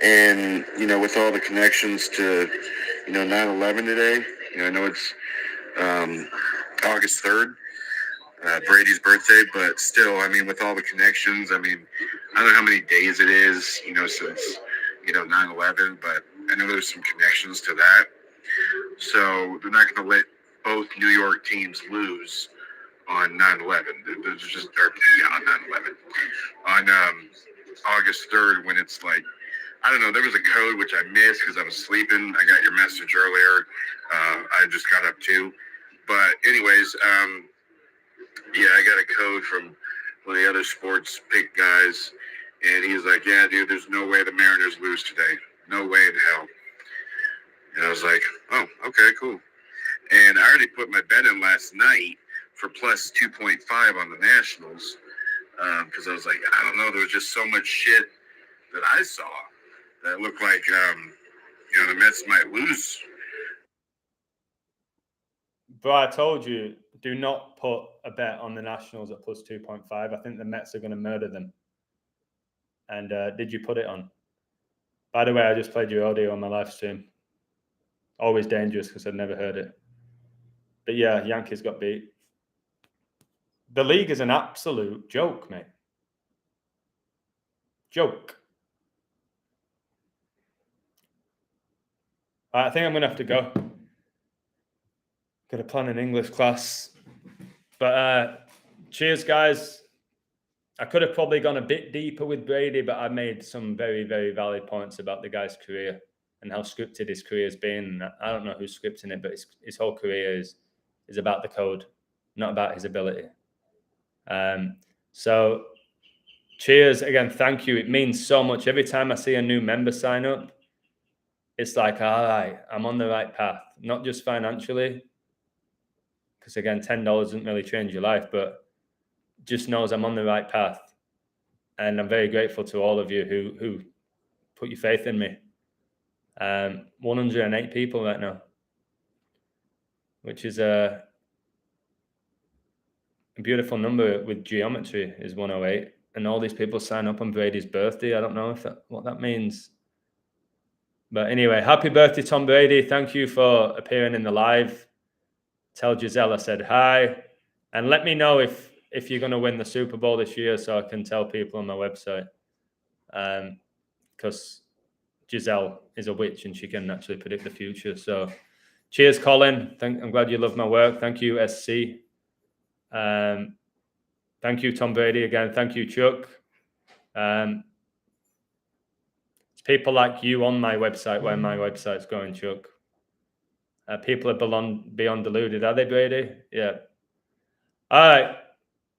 and with all the connections to 9/11 today. I know it's August 3rd, Brady's birthday, but still, with all the connections, I don't know how many days it is, since 9/11, but I know there's some connections to that. So they're not going to let both New York teams lose on 9/11. There's just on 9/11 on August 3rd, when it's like, I don't know, there was a code which I missed because I was sleeping. I got your message earlier. I just got up too. But anyways, I got a code from one of the other sports pick guys, and he's like, yeah, dude, there's no way the Mariners lose today. No way in hell. And I was like, oh, okay, cool. And I already put my bet in last night for plus 2.5 on the Nationals, because I was like, I don't know, there was just so much shit that I saw that looked like the Mets might lose. Bro, I told you, do not put a bet on the Nationals at plus 2.5. I think the Mets are going to murder them. And did you put it on? By the way, I just played your audio on my live stream. Always dangerous because I'd never heard it. But yeah, Yankees got beat. The league is an absolute joke, mate. Joke. I think I'm going to have to go. Got to plan an English class. But cheers, guys. I could have probably gone a bit deeper with Brady, but I made some very, very valid points about the guy's career and how scripted his career has been. I don't know who's scripting it, but his whole career is about the code, not about his ability. So cheers again. Thank you. It means so much. Every time I see a new member sign up, it's like, all right, I'm on the right path, not just financially, because again, $10 doesn't really change your life, but just knows I'm on the right path. And I'm very grateful to all of you who put your faith in me. 108 people right now, which is a beautiful number with geometry, is 108. And all these people sign up on Brady's birthday. I don't know what that means. But anyway, happy birthday, Tom Brady. Thank you for appearing in the live. Tell Giselle I said hi. And let me know if you're going to win the Super Bowl this year so I can tell people on my website. Because Giselle is a witch and she can actually predict the future. So cheers, Colin. I'm glad you love my work. Thank you, SC. Thank you, Tom Brady, again. Thank you, Chuck. It's people like you on my website where my website's going, Chuck. People are beyond deluded. Are they, Brady? Yeah. All right.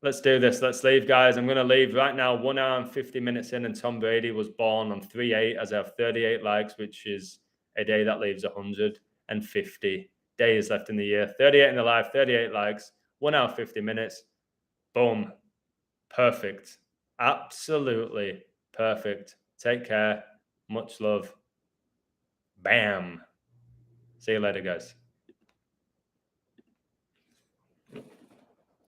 Let's do this. Let's leave, guys. I'm going to leave right now, 1 hour and 50 minutes in, and Tom Brady was born on 3/8, as I have 38 likes, which is a day that leaves 150 days left in the year. 38 in the live, 38 likes, 1 hour, 50 minutes. Boom. Perfect. Absolutely perfect. Take care. Much love. Bam. See you later, guys.